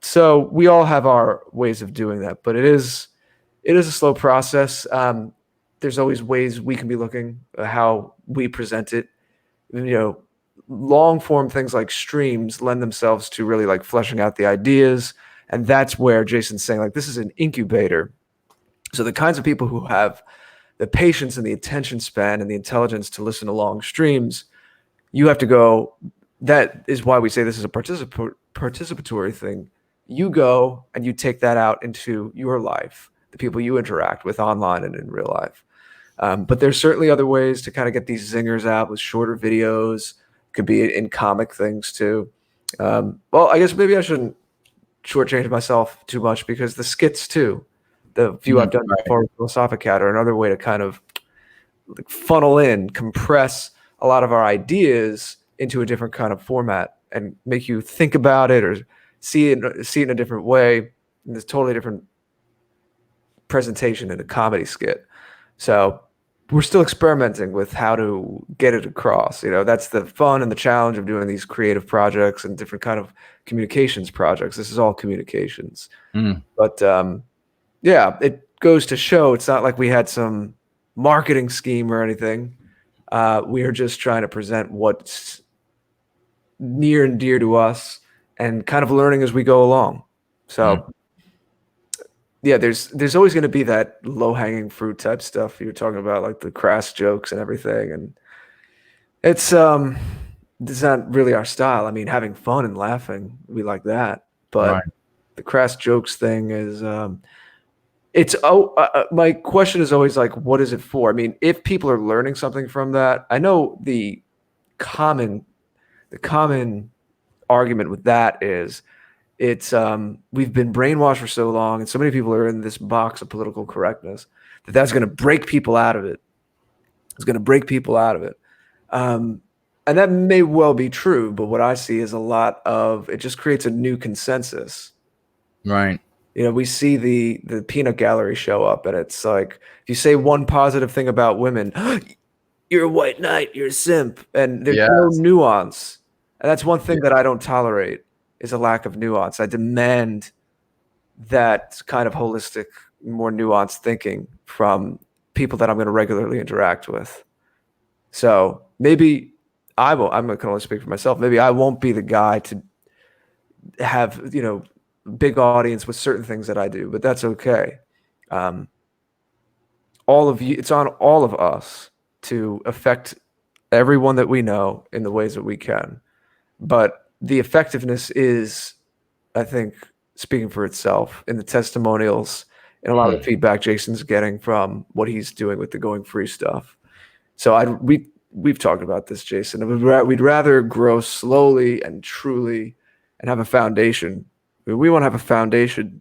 So we all have our ways of doing that, but it is a slow process. There's always ways we can be looking at how we present it. Long form things like streams lend themselves to really like fleshing out the ideas. And that's where Jason's saying like, this is an incubator. So the kinds of people who have the patience and the attention span and the intelligence to listen to long streams, you have to go. That is why we say this is a participatory thing. You go and you take that out into your life, the people you interact with online and in real life. But there's certainly other ways to kind of get these zingers out with shorter videos. Could be in comic things too. Well, I guess maybe I shouldn't shortchange myself too much because the skits too, the few I've done for Philosophicat are another way to kind of like funnel in, compress a lot of our ideas into a different kind of format and make you think about it or see it in a different way. And it's totally different presentation in a comedy skit. So we're still experimenting with how to get it across. That's the fun and the challenge of doing these creative projects and different kind of communications projects. This is all communications. But yeah, it goes to show it's not like we had some marketing scheme or anything. We are just trying to present what's near and dear to us and kind of learning as we go along. So yeah, there's always going to be that low-hanging fruit type stuff you're talking about, like the crass jokes and everything. And it's not really our style. I mean, having fun and laughing, we like that. But the crass jokes thing is my question is always like, what is it for? I mean, if people are learning something from that, I know the common argument with that is it's we've been brainwashed for so long and so many people are in this box of political correctness that's going to break people out of it. It's going to break people out of it. And that may well be true, but what I see is a lot of it just creates a new consensus. Right. We see the peanut gallery show up and it's like, if you say one positive thing about women, you're a white knight, you're a simp. And there's no nuance. And that's one thing that I don't tolerate is a lack of nuance. I demand that kind of holistic, more nuanced thinking from people that I'm going to regularly interact with. So maybe I'm going to only speak for myself. Maybe I won't be the guy to have, big audience with certain things that I do, but that's okay. All of you, it's on all of us to affect everyone that we know in the ways that we can. But the effectiveness is, I think, speaking for itself in the testimonials and a lot of the feedback Jason's getting from what he's doing with the Going Free stuff. So we've talked about this, Jason. We'd rather grow slowly and truly and have a foundation. We want to have a foundation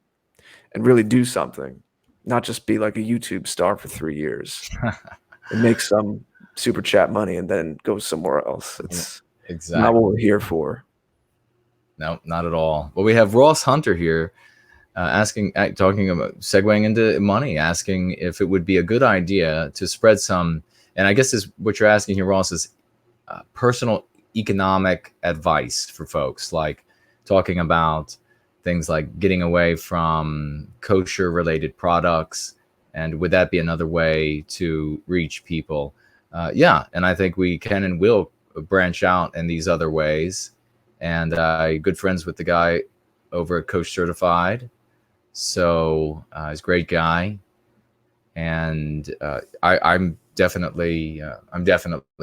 and really do something, not just be like a YouTube star for 3 years and make some super chat money and then go somewhere else. It's not what we're here for. No, not at all. Well, we have Ross Hunter here talking about segueing into money, asking if it would be a good idea to spread some, and I guess what you're asking here, Ross, is personal economic advice for folks, like talking about things like getting away from kosher related products. And would that be another way to reach people? Yeah. And I think we can and will branch out in these other ways. And good friends with the guy over at Coach Certified. So he's a great guy. And I'm definitely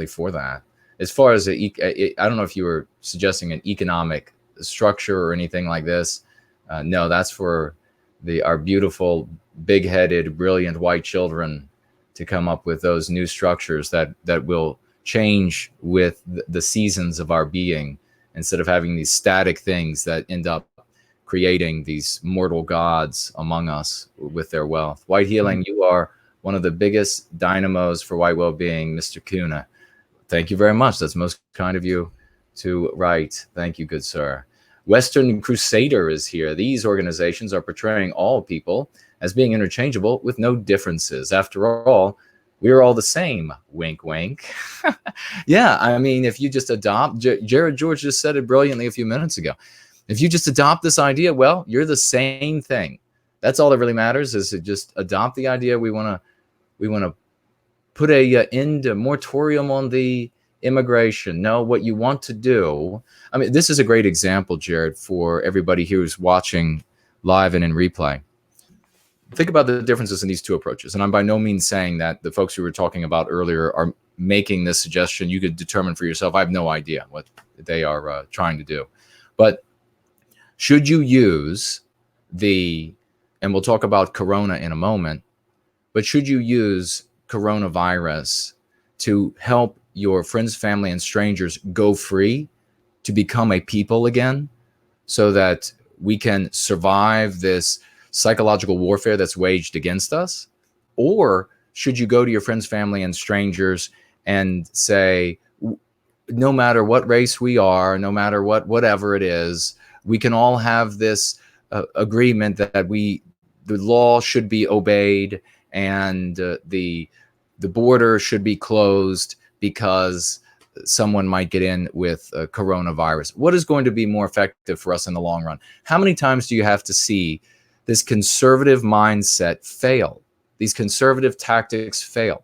for that. As far as I don't know if you were suggesting an economic structure or anything like this. No, that's for our beautiful, big-headed, brilliant white children to come up with those new structures that will change with the seasons of our being, instead of having these static things that end up creating these mortal gods among us with their wealth. White Healing, you are one of the biggest dynamos for white well-being, Mr. Kuna. Thank you very much. That's most kind of you to write. Thank you, good sir. Western Crusader is here. These organizations are portraying all people as being interchangeable with no differences. After all, we're all the same. Wink, wink. Yeah, I mean, if you just adopt, Jared George just said it brilliantly a few minutes ago. If you just adopt this idea, well, you're the same thing. That's all that really matters, is to just adopt the idea. We want to put a moratorium on the immigration. No, what you want to do, I mean, this is a great example, Jared, for everybody who's watching live and in replay. Think about the differences in these two approaches. And I'm by no means saying that the folks who were talking about earlier are making this suggestion. You could determine for yourself. I have no idea what they are trying to do. But should you use and we'll talk about Corona in a moment, but should you use coronavirus to help your friends, family, and strangers go free, to become a people again, so that we can survive this psychological warfare that's waged against us? Or should you go to your friends, family, and strangers and say, no matter what race we are, no matter whatever it is, we can all have this agreement that the law should be obeyed, and the border should be closed because someone might get in with coronavirus? What is going to be more effective for us in the long run? How many times do you have to see this conservative mindset fail? These conservative tactics fail.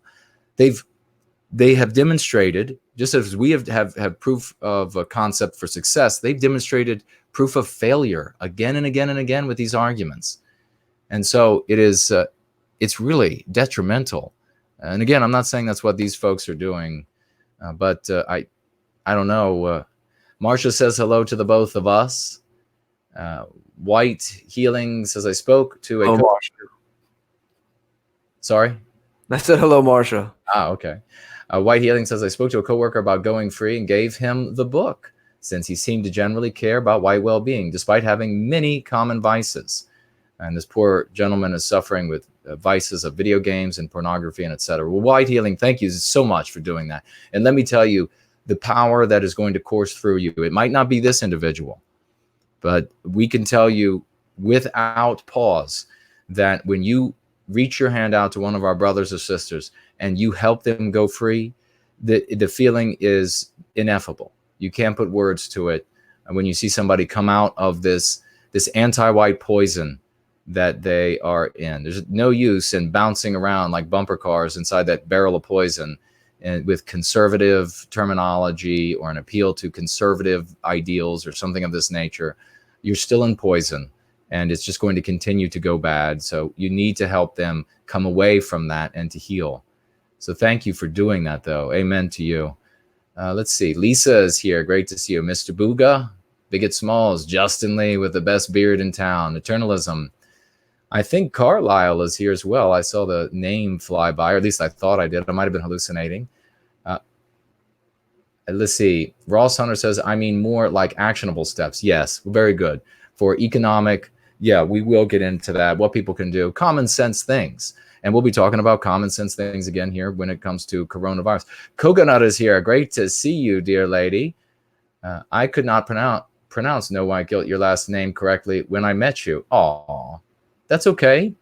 They have demonstrated, just as we have proof of a concept for success, they've demonstrated proof of failure again and again and again with these arguments. And so it's really detrimental. And again, I'm not saying that's what these folks are doing, but I don't know. Marsha says hello to the both of us. White Healing says, I spoke to a... Marsha. Sorry? I said hello, Marsha. Okay. White Healing says, I spoke to a coworker about going free and gave him the book, since he seemed to generally care about white well-being, despite having many common vices. And this poor gentleman is suffering with vices of video games and pornography and etc. Well, White Healing, thank you so much for doing that. And let me tell you, the power that is going to course through you, it might not be this individual, but we can tell you without pause that when you reach your hand out to one of our brothers or sisters and you help them go free, the feeling is ineffable. You can't put words to it. And when you see somebody come out of this anti-white poison that they are in, there's no use in bouncing around like bumper cars inside that barrel of poison, and with conservative terminology or an appeal to conservative ideals or something of this nature. You're still in poison, and it's just going to continue to go bad. So you need to help them come away from that and to heal. So thank you for doing that, though. Amen to you. Let's see. Lisa is here. Great to see you. Mr. Booga, Bigot Smalls, Justin Lee with the best beard in town, Eternalism. I think Carlisle is here as well. I saw the name fly by, or at least I thought I did. I might have been hallucinating. Let's see. Ross Hunter says, I mean more like actionable steps. Yes, very good. For economic, yeah, we will get into that, what people can do, common sense things. And we'll be talking about common sense things again here when it comes to coronavirus. Coconut is here. Great to see you, dear lady. I could not pronounce No White Guilt, your last name, correctly when I met you. Aw, that's okay.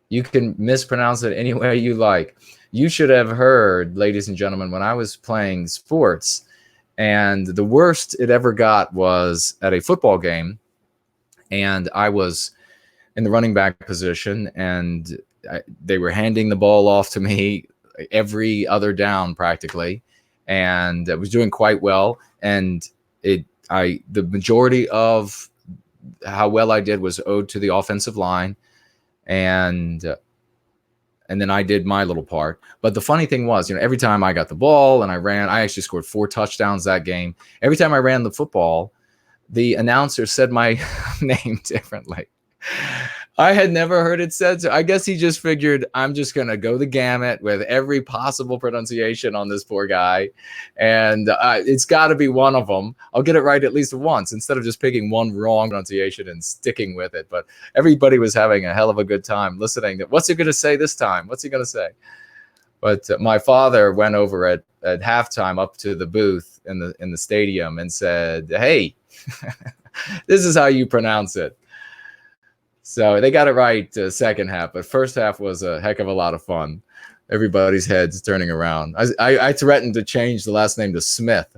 You can mispronounce it any way you like. You should have heard, ladies and gentlemen, when I was playing sports, and the worst it ever got was at a football game, and I was in the running back position, and they were handing the ball off to me every other down practically, and I was doing quite well. And the majority of how well I did was owed to the offensive line, and then I did my little part. But the funny thing was, every time I got the ball and I ran, I actually scored 4 touchdowns that game. Every time I ran the football, the announcer said my name differently. I had never heard it said. So I guess he just figured I'm just going to go the gamut with every possible pronunciation on this poor guy. And it's got to be one of them. I'll get it right at least once instead of just picking one wrong pronunciation and sticking with it. But everybody was having a hell of a good time listening. What's he going to say this time? What's he going to say? But my father went over at halftime up to the booth in the stadium and said, "Hey, this is how you pronounce it." So they got it right second half, but first half was a heck of a lot of fun. Everybody's heads turning around. I threatened to change the last name to Smith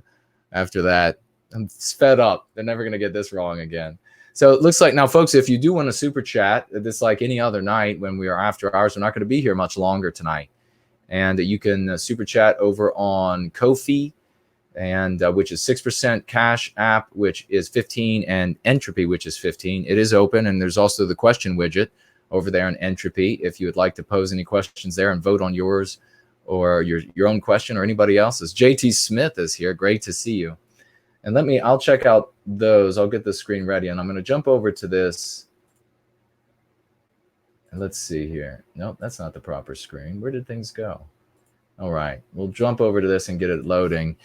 after that. I'm fed up. They're never going to get this wrong again. So it looks like now, folks, if you do want to super chat, it's like any other night when we are after hours. We're not going to be here much longer tonight. And you can super chat over on Ko-fi, and which is 6%, Cash App, which is 15, and Entropy, which is 15. It is open, and there's also the question widget over there on Entropy if you would like to pose any questions there and vote on yours or your own question or anybody else's. JT Smith is here. Great to see you. And I'll check out those. I'll get the screen ready, and I'm going to jump over to this. Let's see here. Nope, that's not the proper screen. Where did things go? All right, we'll jump over to this and get it loading.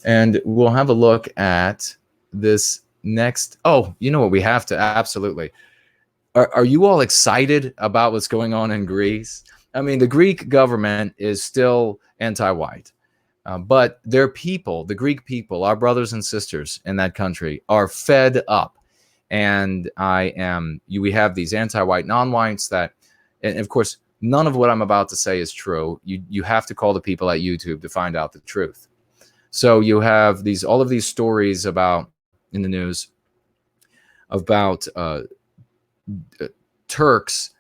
And we'll have a look at this next. Oh, you know what we have to absolutely. Are you all excited about what's going on in Greece? I mean, the Greek government is still anti-white, but their people, the Greek people, our brothers and sisters in that country, are fed up. And we have these anti-white non-whites that, and of course, none of what I'm about to say is true. You have to call the people at YouTube to find out the truth. So you have all of these stories about in the news about Turks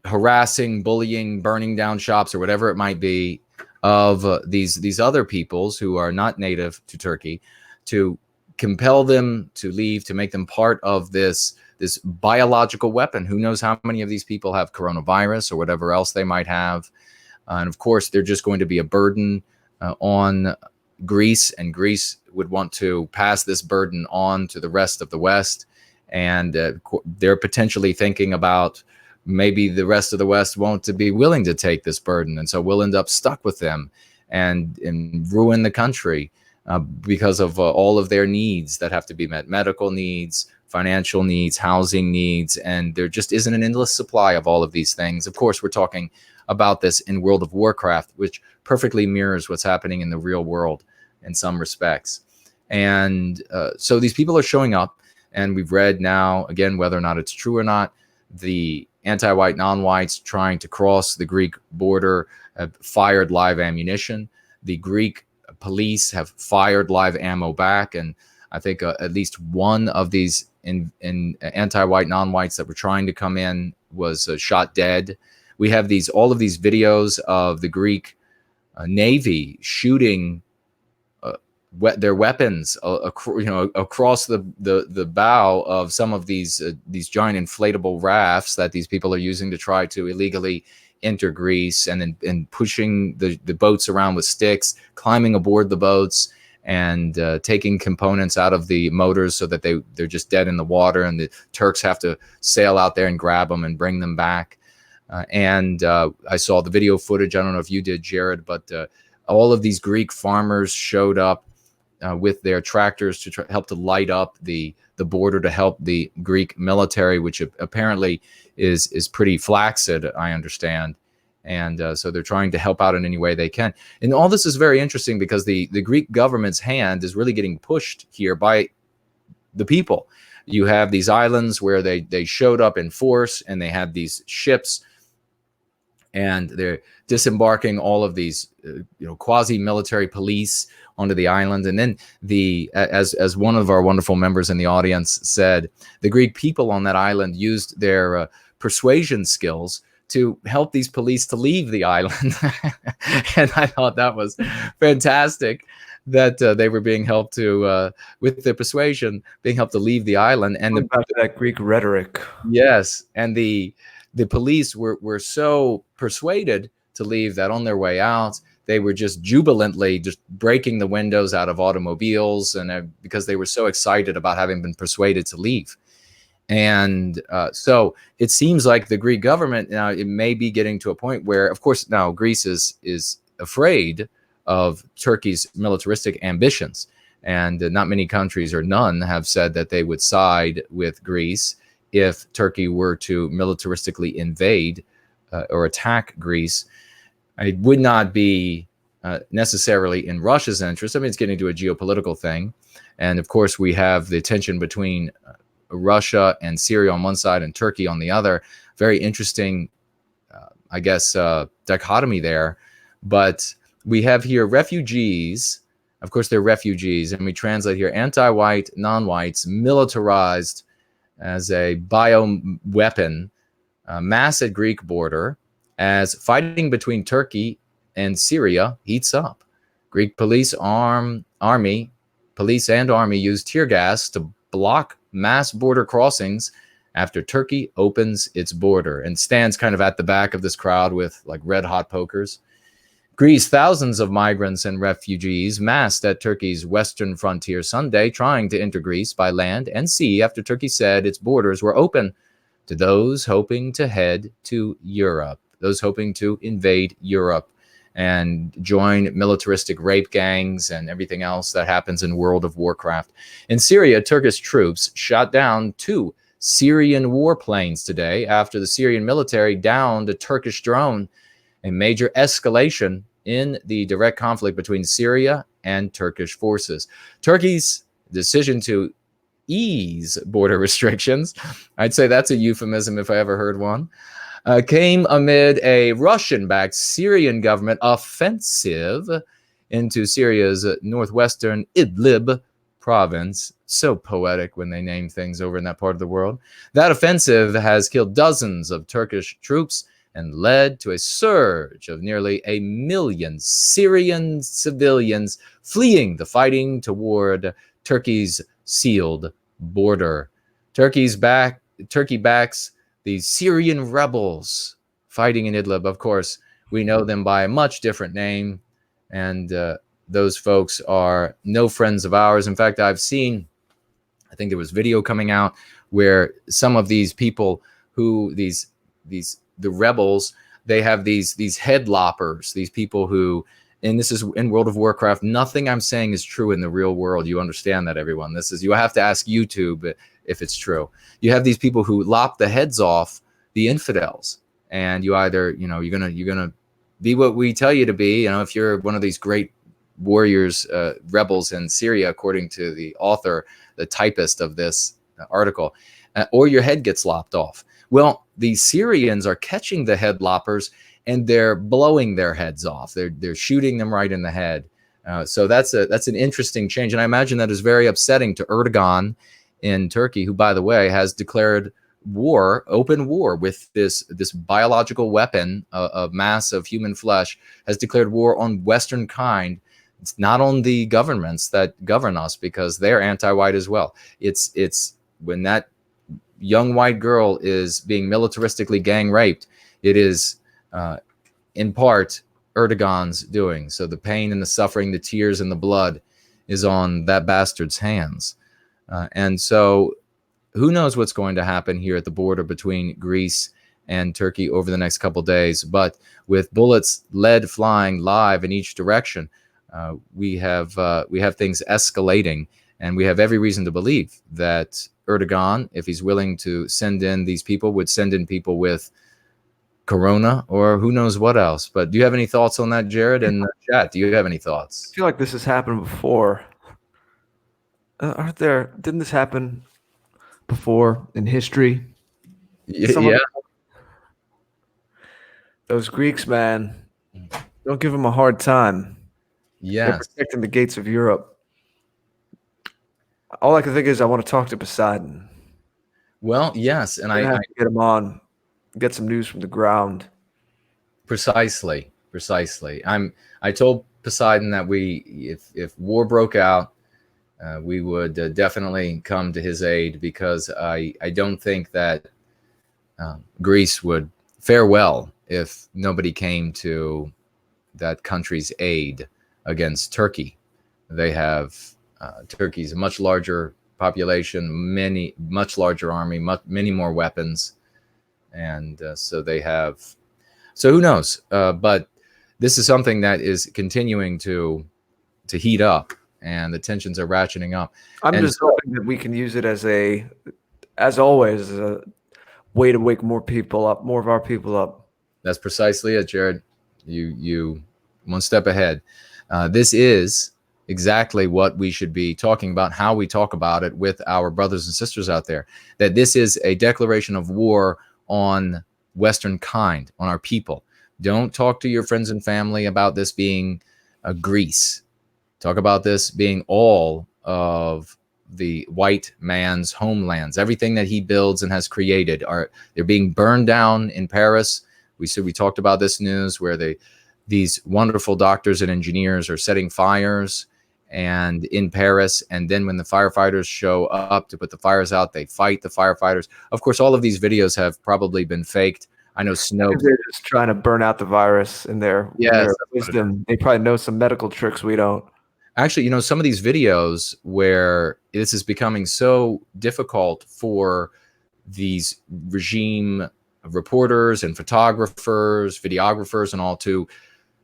harassing, bullying, burning down shops or whatever it might be of these other peoples who are not native to Turkey, to compel them to leave, to make them part of this biological weapon. Who knows how many of these people have coronavirus or whatever else they might have. And of course, they're just going to be a burden on Greece, and Greece would want to pass this burden on to the rest of the West. And they're potentially thinking about maybe the rest of the West won't be willing to take this burden. And so we'll end up stuck with them and ruin the country because of all of their needs that have to be met, medical needs, financial needs, housing needs. And there just isn't an endless supply of all of these things. Of course, we're talking about this in World of Warcraft, which perfectly mirrors what's happening in the real world in some respects. And so these people are showing up, and we've read now, again, whether or not it's true or not, the anti-white, non-whites trying to cross the Greek border have fired live ammunition. The Greek police have fired live ammo back, and I think at least one of these in anti-white, non-whites that were trying to come in was shot dead. We have all of these videos of the Greek Navy shooting their weapons across the bow of some of these giant inflatable rafts that these people are using to try to illegally enter Greece, and then pushing the boats around with sticks, climbing aboard the boats, and taking components out of the motors so that they're just dead in the water, and the Turks have to sail out there and grab them and bring them back. And I saw the video footage. I don't know if you did, Jared, but all of these Greek farmers showed up with their tractors to help to light up the border, to help the Greek military, which apparently is pretty flaccid, I understand. And so they're trying to help out in any way they can. And all this is very interesting because the Greek government's hand is really getting pushed here by the people. You have these islands where they showed up in force, and they had these ships, and they're disembarking all of these quasi-military police onto the island. And then as one of our wonderful members in the audience said, the Greek people on that island used their persuasion skills to help these police to leave the island. And I thought that was fantastic that they were being helped to, with their persuasion, being helped to leave the island. And about that Greek rhetoric. Yes. And the police were so persuaded to leave that on their way out, they were just jubilantly just breaking the windows out of automobiles, and because they were so excited about having been persuaded to leave. And so it seems like the Greek government now, it may be getting to a point where, of course, now Greece is afraid of Turkey's militaristic ambitions. And not many countries, or none, have said that they would side with Greece if Turkey were to militaristically invade or attack Greece. it would not be necessarily in Russia's interest. I mean, it's getting to a geopolitical thing. And of course, we have the tension between Russia and Syria on one side and Turkey on the other. Very interesting, I guess, dichotomy there. But we have here refugees. Of course, they're refugees. And we translate here anti-white, non-whites, militarized as a bioweapon, mass at Greek border as fighting between Turkey and Syria heats up. Greek police and army use tear gas to block mass border crossings after Turkey opens its border and stands kind of at the back of this crowd with like red hot pokers. Greece, thousands of migrants and refugees massed at Turkey's western frontier Sunday, trying to enter Greece by land and sea after Turkey said its borders were open to those hoping to head to Europe, those hoping to invade Europe and join militaristic rape gangs and everything else that happens in World of Warcraft. In Syria, Turkish troops shot down 2 Syrian warplanes today after the Syrian military downed a Turkish drone, a major escalation in the direct conflict between Syria and Turkish forces. Turkey's decision to ease border restrictions, I'd say that's a euphemism if I ever heard one, came amid a Russian-backed Syrian government offensive into Syria's northwestern Idlib province. So poetic when they name things over in that part of the world. That offensive has killed dozens of Turkish troops and led to a surge of nearly 1 million Syrian civilians fleeing the fighting toward Turkey's sealed border. Turkey backs the Syrian rebels fighting in Idlib. Of course, we know them by a much different name, and those folks are no friends of ours. In fact, I think there was video coming out where some of these people who the rebels, they have these head loppers, these people who, and this is in World of Warcraft, nothing I'm saying is true in the real world. You understand that, everyone. You have to ask YouTube if it's true. You have these people who lop the heads off the infidels, and you either, you're gonna be what we tell you to be. If you're one of these great warriors, rebels in Syria, according to the author, the typist of this article, or your head gets lopped off. Well, the Syrians are catching the head loppers and they're blowing their heads off. They're shooting them right in the head. So that's an interesting change, and I imagine that is very upsetting to Erdogan in Turkey, who, by the way, has declared war, open war with this biological weapon of mass of human flesh, has declared war on Western kind. It's not on the governments that govern us, because they're anti-white as well. It's when that young white girl is being militaristically gang raped, it is in part Erdogan's doing. So the pain and the suffering, the tears and the blood is on that bastard's hands. And so who knows what's going to happen here at the border between Greece and Turkey over the next couple days. But with bullets, lead flying live in each direction, we have things escalating, and we have every reason to believe that Erdogan, if he's willing to send in these people, would send in people with corona or who knows what else. But do you have any thoughts on that, Jared? In the chat, do you have any thoughts? I feel like this has happened before. Didn't this happen before in history? Yeah. Those Greeks, man, don't give them a hard time. Yeah. They're protecting the gates of Europe. All I can think is I want to talk to Poseidon. Well, yes, and I have to get him on, get some news from the ground. Precisely. I told Poseidon that if war broke out, we would definitely come to his aid, because I don't think that Greece would fare well if nobody came to that country's aid against Turkey. They have Turkey's a much larger population, much larger army, many more weapons, and so they have. So who knows? But this is something that is continuing to heat up, and the tensions are ratcheting up. I'm just hoping that we can use it as always, a way to wake more people up, more of our people up. That's precisely it, Jared. You one step ahead. This is exactly what we should be talking about, how we talk about it with our brothers and sisters out there, that this is a declaration of war on Western kind, on our people. Don't talk to your friends and family about this being Greece. Talk about this being all of the white man's homelands. Everything that he builds and has created they're being burned down in Paris. We talked about this news where these wonderful doctors and engineers are setting fires and in Paris, and then when the firefighters show up to put the fires out, they fight the firefighters. Of course, all of these videos have probably been faked. I know Snow. They're just trying to burn out the virus in their wisdom. They probably know some medical tricks we don't. Actually, some of these videos where this is becoming so difficult for these regime reporters and photographers, videographers, and all to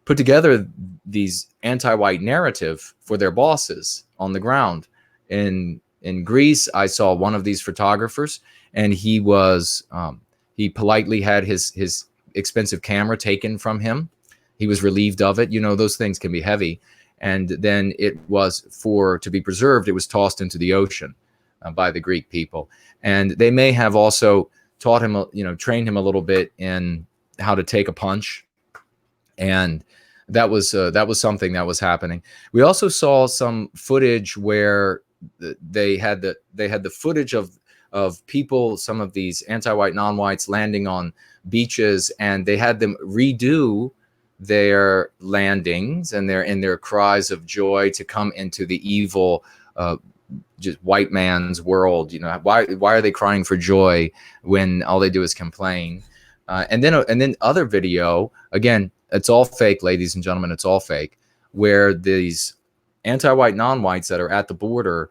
put together these anti-white narrative for their bosses on the ground. In Greece, I saw one of these photographers, and he politely had his expensive camera taken from him. He was relieved of it. Those things can be heavy. And then it was to be preserved, it was tossed into the ocean by the Greek people. And they may have also taught him, trained him a little bit in how to take a punch. And that was something that was happening. We also saw some footage where they had the footage of people, some of these anti-white, non-whites landing on beaches, and they had them redo their landings and their cries of joy to come into the evil just white man's world. Why are they crying for joy when all they do is complain? And then other video, again, it's all fake, ladies and gentlemen, it's all fake, where these anti-white, non-whites that are at the border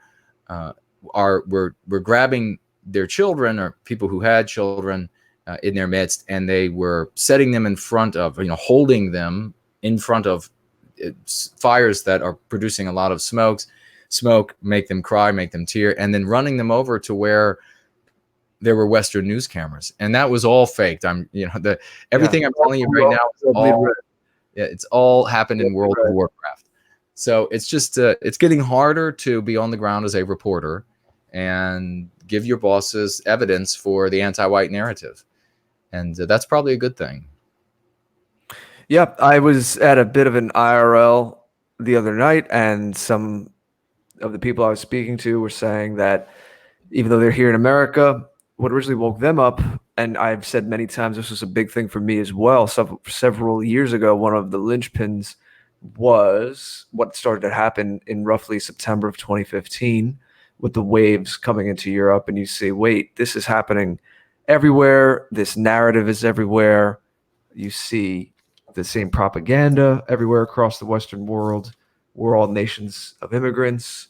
were grabbing their children or people who had children in their midst, and they were setting them in front of, holding them in front of fires that are producing a lot of smoke, make them cry, make them tear, and then running them over to where there were Western news cameras. And that was all faked. Everything I'm telling you right now, it's all happened in World of Warcraft. So it's just, it's getting harder to be on the ground as a reporter and give your bosses evidence for the anti-white narrative. And that's probably a good thing. Yeah, I was at a bit of an IRL the other night, and some of the people I was speaking to were saying that even though they're here in America, what originally woke them up, and I've said many times this was a big thing for me as well, several years ago, one of the linchpins was what started to happen in roughly September of 2015 with the waves coming into Europe. And you say, wait, this is happening everywhere. This narrative is everywhere. You see the same propaganda everywhere across the Western world. We're all nations of immigrants.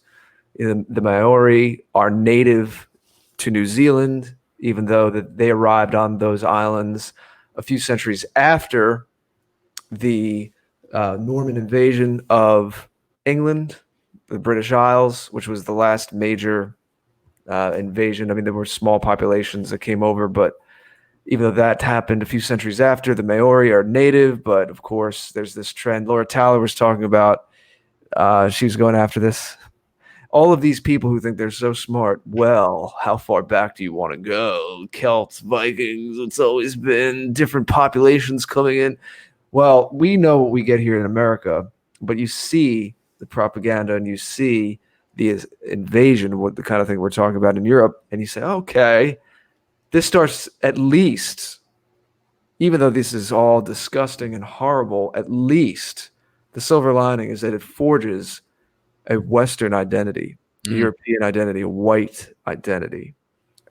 The Maori are native to New Zealand, even though that they arrived on those islands a few centuries after the Norman invasion of England, the British Isles, which was the last major invasion. I mean, there were small populations that came over, but even though that happened a few centuries after, the Maori are native. But of course, there's this trend. Laura Tyler was talking about, she was going after this. All of these people who think they're so smart, well, how far back do you want to go? Celts, Vikings, it's always been different populations coming in. Well, we know what we get here in America, but you see the propaganda and you see the invasion, what the kind of thing we're talking about in Europe, and you say, okay, this starts at least, even though this is all disgusting and horrible, at least the silver lining is that it forges a Western identity, a European identity, a white identity.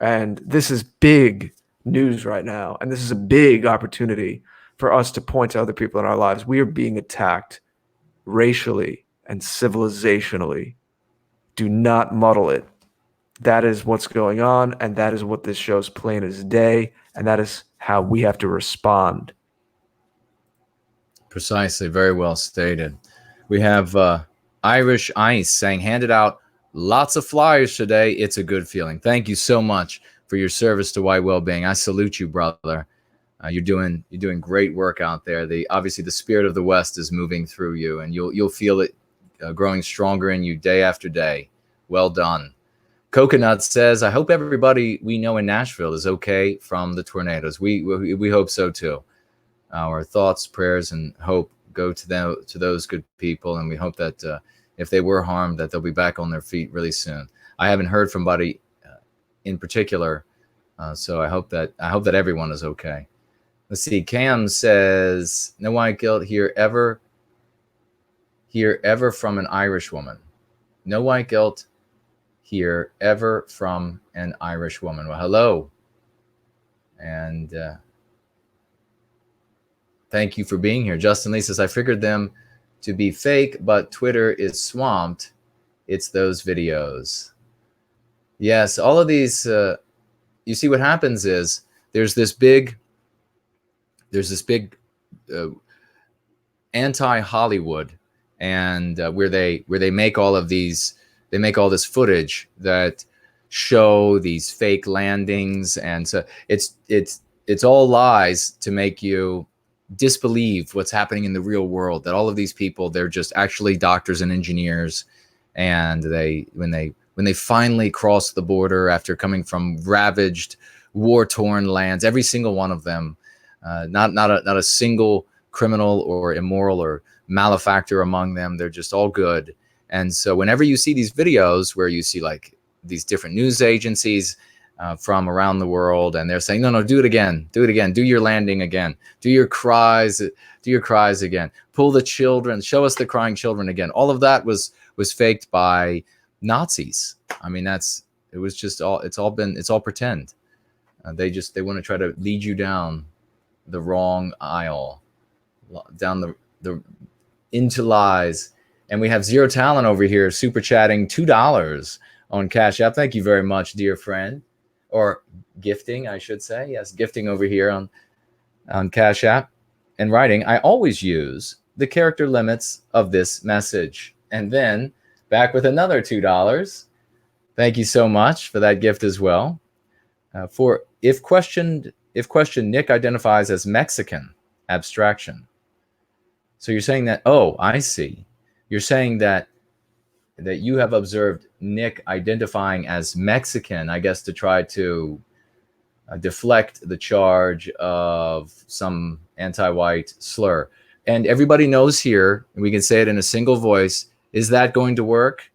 And this is big news right now. And this is a big opportunity for us to point to other people in our lives. We are being attacked racially and civilizationally. Do not muddle it. That is what's going on. And that is what this show's plain as day. And that is how we have to respond. Precisely. Very well stated. We have Irish Ice saying, handed out lots of flyers today. It's a good feeling. Thank you so much for your service to White Wellbeing. I salute you, brother. You're doing great work out there. Obviously the spirit of the West is moving through you, and you'll feel it growing stronger in you day after day. Well done. Coconut says, I hope everybody we know in Nashville is okay from the tornadoes. We hope so too. Our thoughts, prayers, and hope go to those good people, and we hope that if they were harmed, that they'll be back on their feet really soon. I haven't heard from anybody in particular, so I hope that everyone is okay. Let's see. Cam says, no white guilt here ever from an Irish woman. No white guilt here ever from an Irish woman. Well, hello. And thank you for being here. Justin Lee says, I figured them to be fake, but Twitter is swamped. It's those videos. Yes, all of these, you see what happens is there's this big anti-Hollywood, and where they make all of these, they make all this footage that show these fake landings, and so it's all lies to make you disbelieve what's happening in the real world, that all of these people, they're just actually doctors and engineers, and when they finally cross the border after coming from ravaged, war-torn lands, every single one of them, not a single criminal or immoral or malefactor among them. They're just all good. And so whenever you see these videos where you see like these different news agencies from around the world, and they're saying, no, do it again, do your landing again, do your cries again, pull the children, show us the crying children again. All of that was faked by Nazis. I mean, it's all pretend. They want to try to lead you down the wrong aisle, down the into lies. And we have Zero Talent over here super chatting $2 on Cash App. Thank you very much, dear friend, or gifting, I should say. Yes, gifting over here on Cash App, and writing, I always use the character limits of this message. And then back with another $2. Thank you so much for that gift as well. For if questioned, Nick identifies as Mexican, abstraction. So you're saying that, oh, I see. You're saying that you have observed Nick identifying as Mexican, I guess, to try to deflect the charge of some anti-white slur. And everybody knows here, and we can say it in a single voice, is that going to work?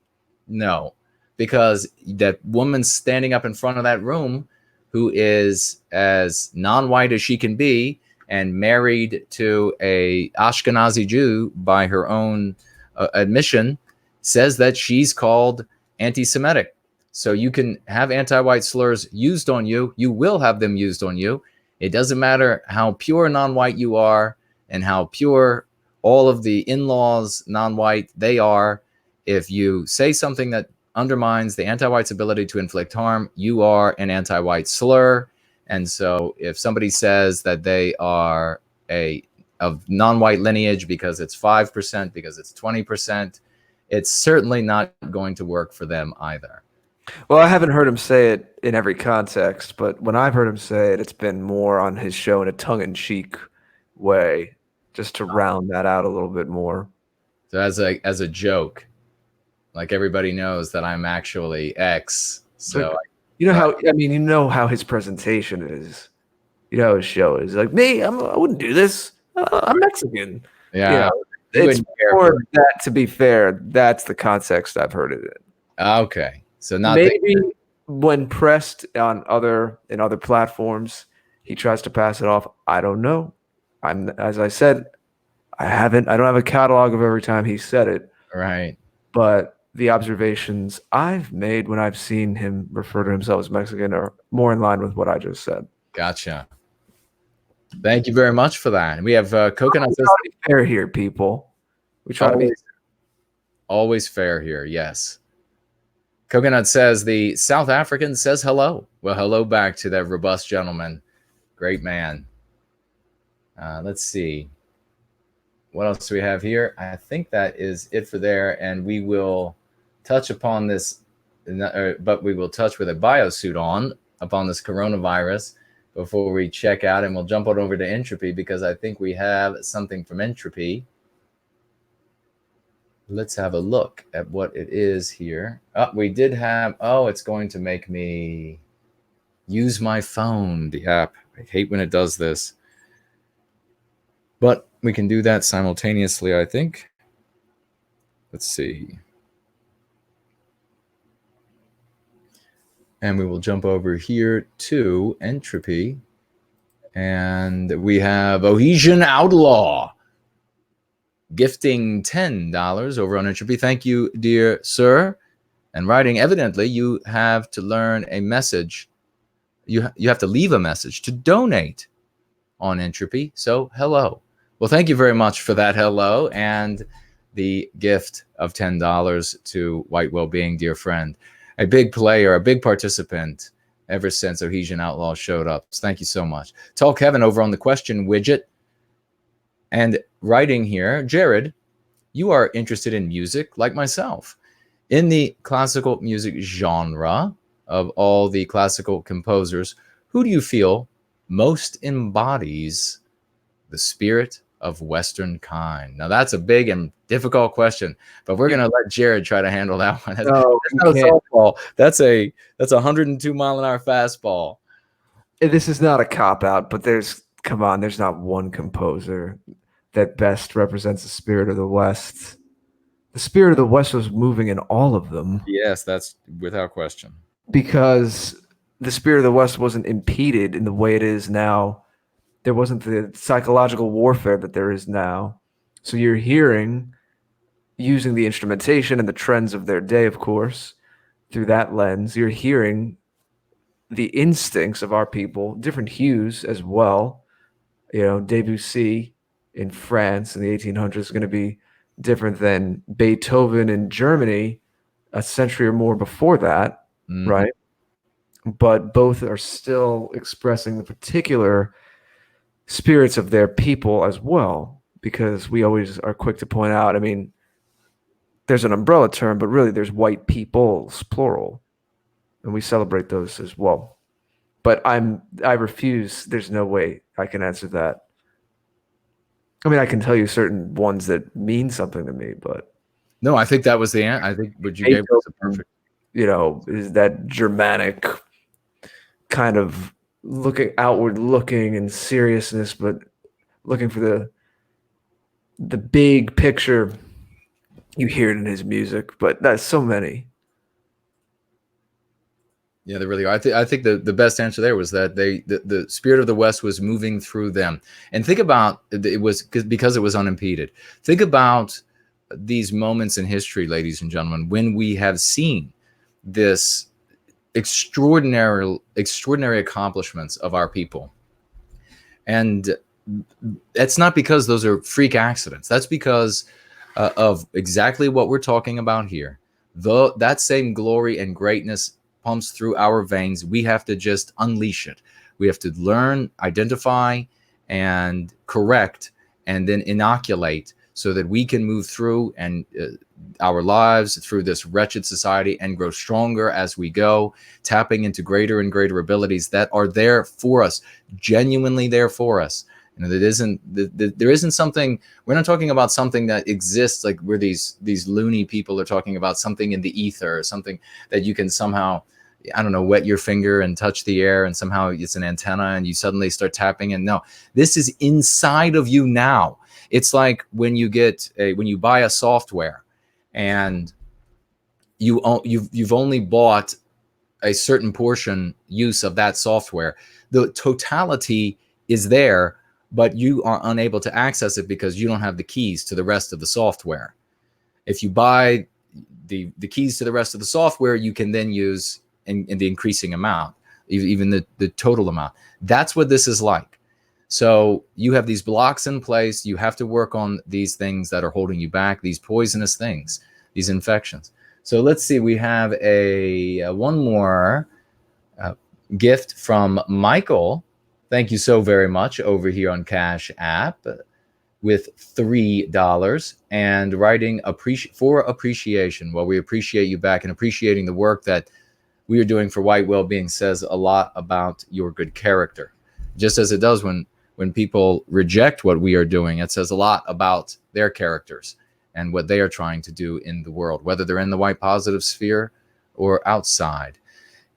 No, because that woman standing up in front of that room, who is as non-white as she can be and married to a Ashkenazi Jew by her own admission, says that she's called anti-Semitic. So you can have anti-white slurs used on you. You will have them used on you. It doesn't matter how pure non-white you are and how pure all of the in-laws non-white they are. If you say something that undermines the anti-white's ability to inflict harm, you are an anti-white slur. And so if somebody says that they are of non-white lineage because it's 5%, because it's 20%, it's certainly not going to work for them either. Well, I haven't heard him say it in every context, but when I've heard him say it, it's been more on his show in a tongue-in-cheek way, just to round that out a little bit more. So as a joke, like everybody knows that I'm actually X. So you know how his presentation is. You know how his show is. Like, me, I wouldn't do this. I'm Mexican. Yeah. It's more that, to be fair, that's the context I've heard it in. Okay. So not maybe when pressed in other platforms, he tries to pass it off. I don't know. As I said, I don't have a catalog of every time he said it. Right. But the observations I've made when I've seen him refer to himself as Mexican are more in line with what I just said. Gotcha. Thank you very much for that. And we have Coconut. We try to be fair here, people. We try to be always fair here. Yes. Coconut says the South African says hello. Well, hello back to that robust gentleman. Great man. Let's see. What else do we have here? I think that is it for there. And we will touch upon this, but we will touch with a biosuit on upon this coronavirus. before we check out, and we'll jump on over to entropy because I think we have something from entropy. Let's have a look at what it is here. Oh, we did have, oh, it's going to make me use my phone, the app. I hate when it does this. But we can do that simultaneously, I think. Let's see. And we will jump over here to entropy. And we have Ohesian Outlaw gifting $10 over on entropy. Thank you, dear sir. And writing, evidently, you have to learn a message. You have to leave a message to donate on entropy. So, hello. Well, thank you very much for that hello and the gift of $10 to White Wellbeing, dear friend. A big player, a big participant ever since Ohesian Outlaw showed up. So thank you so much. Tall Kevin over on the question widget. And writing here, Jared, you are interested in music like myself. In the classical music genre of all the classical composers, who do you feel most embodies the spirit of Western kind? Now, that's a big and difficult question, but we're going to let Jared try to handle that one. That's not a softball. That's a 102-mile-an-hour fastball. This is not a cop-out, but there's not one composer that best represents the spirit of the West. The spirit of the West was moving in all of them. Yes, that's without question. Because the spirit of the West wasn't impeded in the way it is now. There wasn't the psychological warfare that there is now. So you're hearing, using the instrumentation and the trends of their day, of course, through that lens, you're hearing the instincts of our people, different hues as well. You know, Debussy in France in the 1800s is going to be different than Beethoven in Germany a century or more before that, right? But both are still expressing the particular spirits of their people as well, because we always are quick to point out, I mean, there's an umbrella term, but really there's white peoples, plural, and we celebrate those as well. But I refuse, there's no way I can answer that. I mean, I can tell you certain ones that mean something to me, but no, I think that was the answer. I think what you gave was perfect. You know, is that Germanic kind of outward looking and seriousness, but looking for the big picture. You hear it in his music, but that's so many. Yeah, they really are. I think the best answer there was that the spirit of the West was moving through them. And think about it was because it was unimpeded. Think about these moments in history, ladies and gentlemen, when we have seen this extraordinary accomplishments of our people. And that's not because those are freak accidents. That's because of exactly what we're talking about here. That same glory and greatness pumps through our veins. We have to just unleash it. We have to learn, identify, and correct, and then inoculate so that we can move through and our lives through this wretched society and grow stronger as we go, tapping into greater and greater abilities that are there for us, genuinely there for us. You know, there isn't something, we're not talking about something that exists like where these loony people are talking about something in the ether or something that you can somehow, I don't know, wet your finger and touch the air and somehow it's an antenna and you suddenly start tapping. And no, this is inside of you now. It's like when you buy a software and you've only bought a certain portion use of that software. The totality is there, but you are unable to access it because you don't have the keys to the rest of the software. If you buy the keys to the rest of the software, you can then use in the increasing amount, even the total amount. That's what this is like. So you have these blocks in place. You have to work on these things that are holding you back, these poisonous things, these infections. So let's see. We have one more gift from Michael. Thank you so very much over here on Cash App with $3 and writing for appreciation. Well, we appreciate you back, and appreciating the work that we are doing for White Wellbeing says a lot about your good character. just as it does when people reject what we are doing. It says a lot about their characters and what they are trying to do in the world, whether they're in the white positive sphere or outside.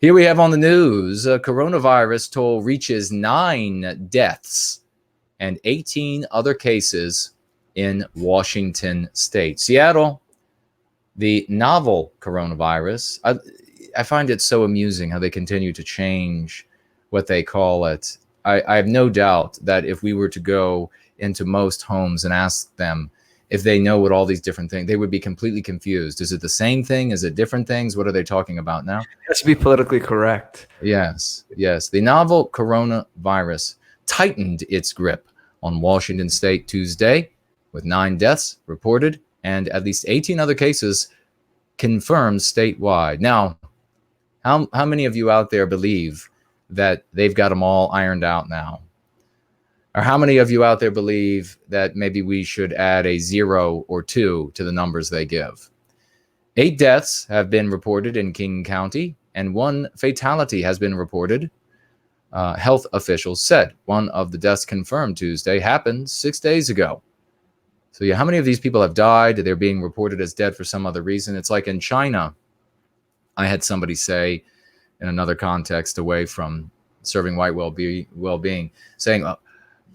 Here we have on the news, coronavirus toll reaches 9 deaths and 18 other cases in Washington state. Seattle, the novel coronavirus. I find it so amusing how they continue to change what they call it. I have no doubt that if we were to go into most homes and ask them if they know what all these different things, they would be completely confused. Is it the same thing? Is it different things? What are they talking about now? It has to be politically correct. Yes. The novel coronavirus tightened its grip on Washington state Tuesday, with 9 deaths reported and at least 18 other cases confirmed statewide. Now, how many of you out there believe that they've got them all ironed out now? Or how many of you out there believe that maybe we should add a 0 or 2 to the numbers they give? 8 deaths have been reported in King County, and 1 fatality has been reported. Health officials said one of the deaths confirmed Tuesday happened 6 days ago. So how many of these people have died? They're being reported as dead for some other reason. It's like in China, I had somebody say in another context away from serving white well-being, saying,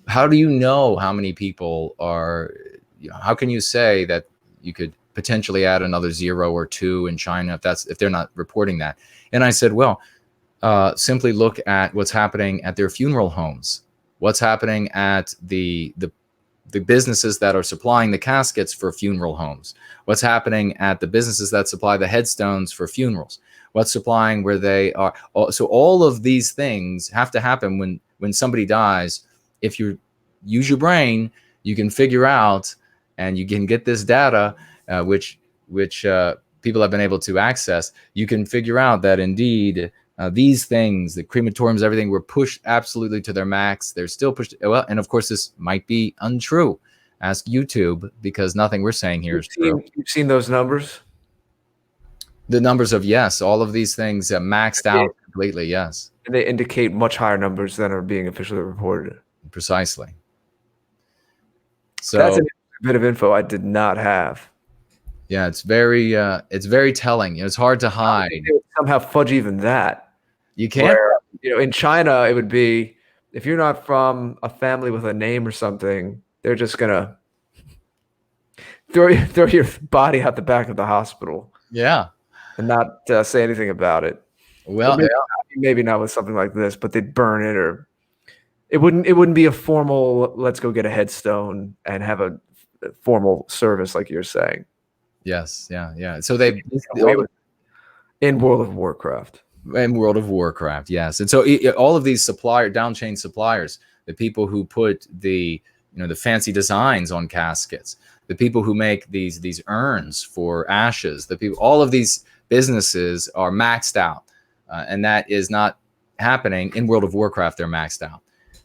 how do you know how many people are, how can you say that you could potentially add another 0 or 2 in China if they're not reporting that? And I said, well, simply look at what's happening at their funeral homes, what's happening at the businesses that are supplying the caskets for funeral homes, what's happening at the businesses that supply the headstones for funerals, what's supplying where they are. So all of these things have to happen when somebody dies. If you use your brain, you can figure out, and you can get this data, which people have been able to access. You can figure out that indeed these things, the crematoriums, everything, were pushed absolutely to their max. They're still pushed. Well, and of course, this might be untrue. Ask YouTube, because nothing we're saying here is true. You've seen those numbers? The numbers of, yes, all of these things maxed out completely, yes. And they indicate much higher numbers than are being officially reported. Precisely. So that's a bit of info I did not have. Yeah, it's very telling. It's hard to hide. They would somehow fudge even that. You can't. In China, it would be, if you're not from a family with a name or something, they're just gonna throw your body out the back of the hospital. Yeah, and not say anything about it. Well, maybe not with something like this, but they'd burn it, or it wouldn't be a formal, let's go get a headstone and have a formal service like you're saying. Yes, yeah. So they in World of Warcraft. In World of Warcraft, yes. And so all of these down chain suppliers, the people who put the fancy designs on caskets, the people who make these urns for ashes, all of these businesses are maxed out, and that is not happening in World of Warcraft. They're maxed out.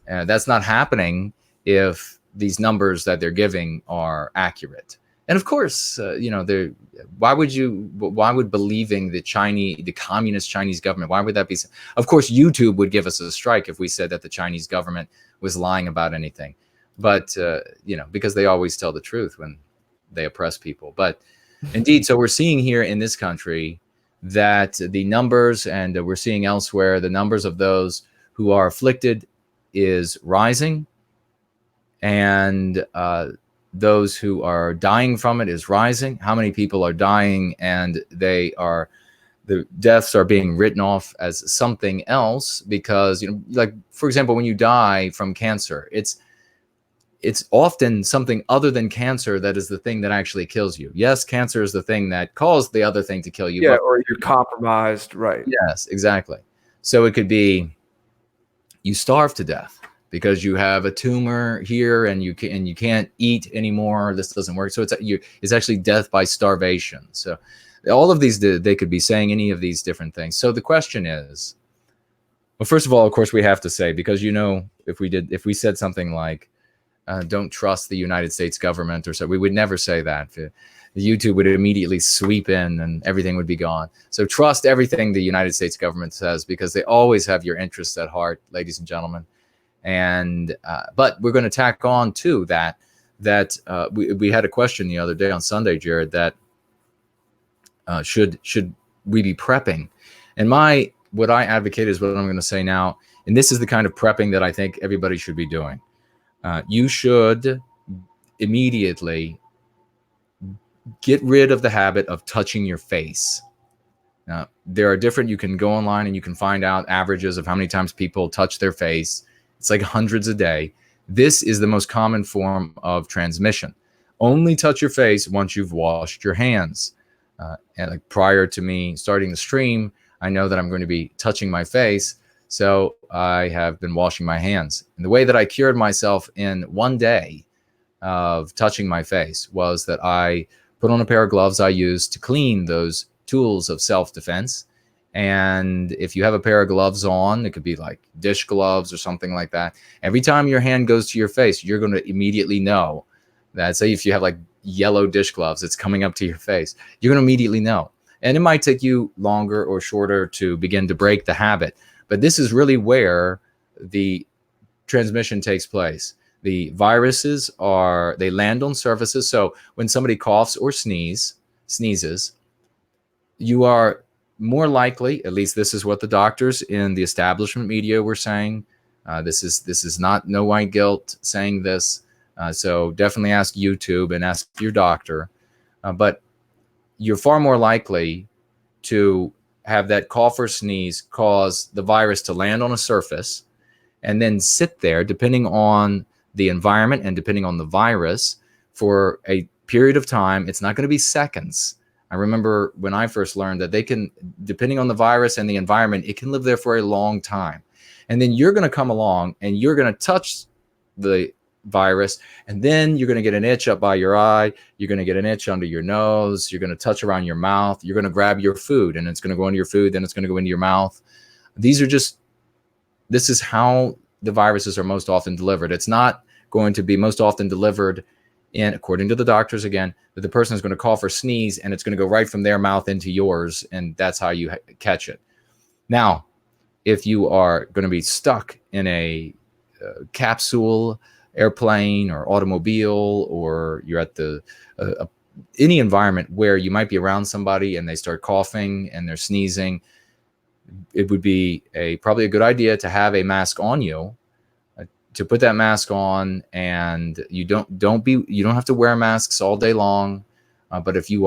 That's not happening if these numbers that they're giving are accurate. And of course, why would believing the communist Chinese government, why would that be? Of course, YouTube would give us a strike if we said that the Chinese government was lying about anything. But, because they always tell the truth when they oppress people. But indeed, so we're seeing here in this country that the numbers, and we're seeing elsewhere, the numbers of those who are afflicted is rising. And those who are dying from it is rising. How many people are dying and the deaths are being written off as something else? Because, like, for example, when you die from cancer, it's often something other than cancer that is the thing that actually kills you. Yes, cancer is the thing that caused the other thing to kill you. Yeah, or you're compromised, right? Yes, exactly. So it could be you starve to death because you have a tumor here and you can't eat anymore. This doesn't work. So it's actually death by starvation. So all of these, they could be saying any of these different things. So the question is, well, first of all, of course, we have to say, because if we said something like, don't trust the United States government or so, we would never say that. YouTube would immediately sweep in and everything would be gone. So trust everything the United States government says, because they always have your interests at heart, ladies and gentlemen. And but we're going to tack on to that we had a question the other day on Sunday, Jared, that should we be prepping? And what I advocate is what I'm going to say now, and this is the kind of prepping that I think everybody should be doing. You should immediately get rid of the habit of touching your face. Now, there are different, you can go online and you can find out averages of how many times people touch their face. It's like hundreds a day. This is the most common form of transmission. Only touch your face once you've washed your hands. And like prior to me starting the stream, I know that I'm going to be touching my face. So I have been washing my hands. And the way that I cured myself in one day of touching my face was that I put on a pair of gloves I use to clean those tools of self-defense. And if you have a pair of gloves on, it could be like dish gloves or something like that. Every time your hand goes to your face, you're going to immediately know that, say if you have like yellow dish gloves, it's coming up to your face, you're going to immediately know. And it might take you longer or shorter to begin to break the habit. But this is really where the transmission takes place. The viruses they land on surfaces. So when somebody coughs or sneezes, you are more likely, at least this is what the doctors in the establishment media were saying. This is not no white guilt saying this. So definitely ask YouTube and ask your doctor. But you're far more likely to have that cough or sneeze cause the virus to land on a surface and then sit there, depending on the environment and depending on the virus, for a period of time. It's not going to be seconds. I remember when I first learned that they can, depending on the virus and the environment, it can live there for a long time. And then you're going to come along and you're going to touch the virus, and then you're going to get an itch up by your eye. You're going to get an itch under your nose. You're going to touch around your mouth. You're going to grab your food, and it's going to go into your food. Then it's going to go into your mouth. This is how the viruses are most often delivered. It's not going to be most often delivered in, according to the doctors again, that the person is going to cough or sneeze, and it's going to go right from their mouth into yours, and that's how you catch it. Now, if you are going to be stuck in a capsule, airplane or automobile, or you're at any environment where you might be around somebody and they start coughing and they're sneezing, it would be probably a good idea to have a mask on you, to put that mask on. And you don't have to wear masks all day long, but if you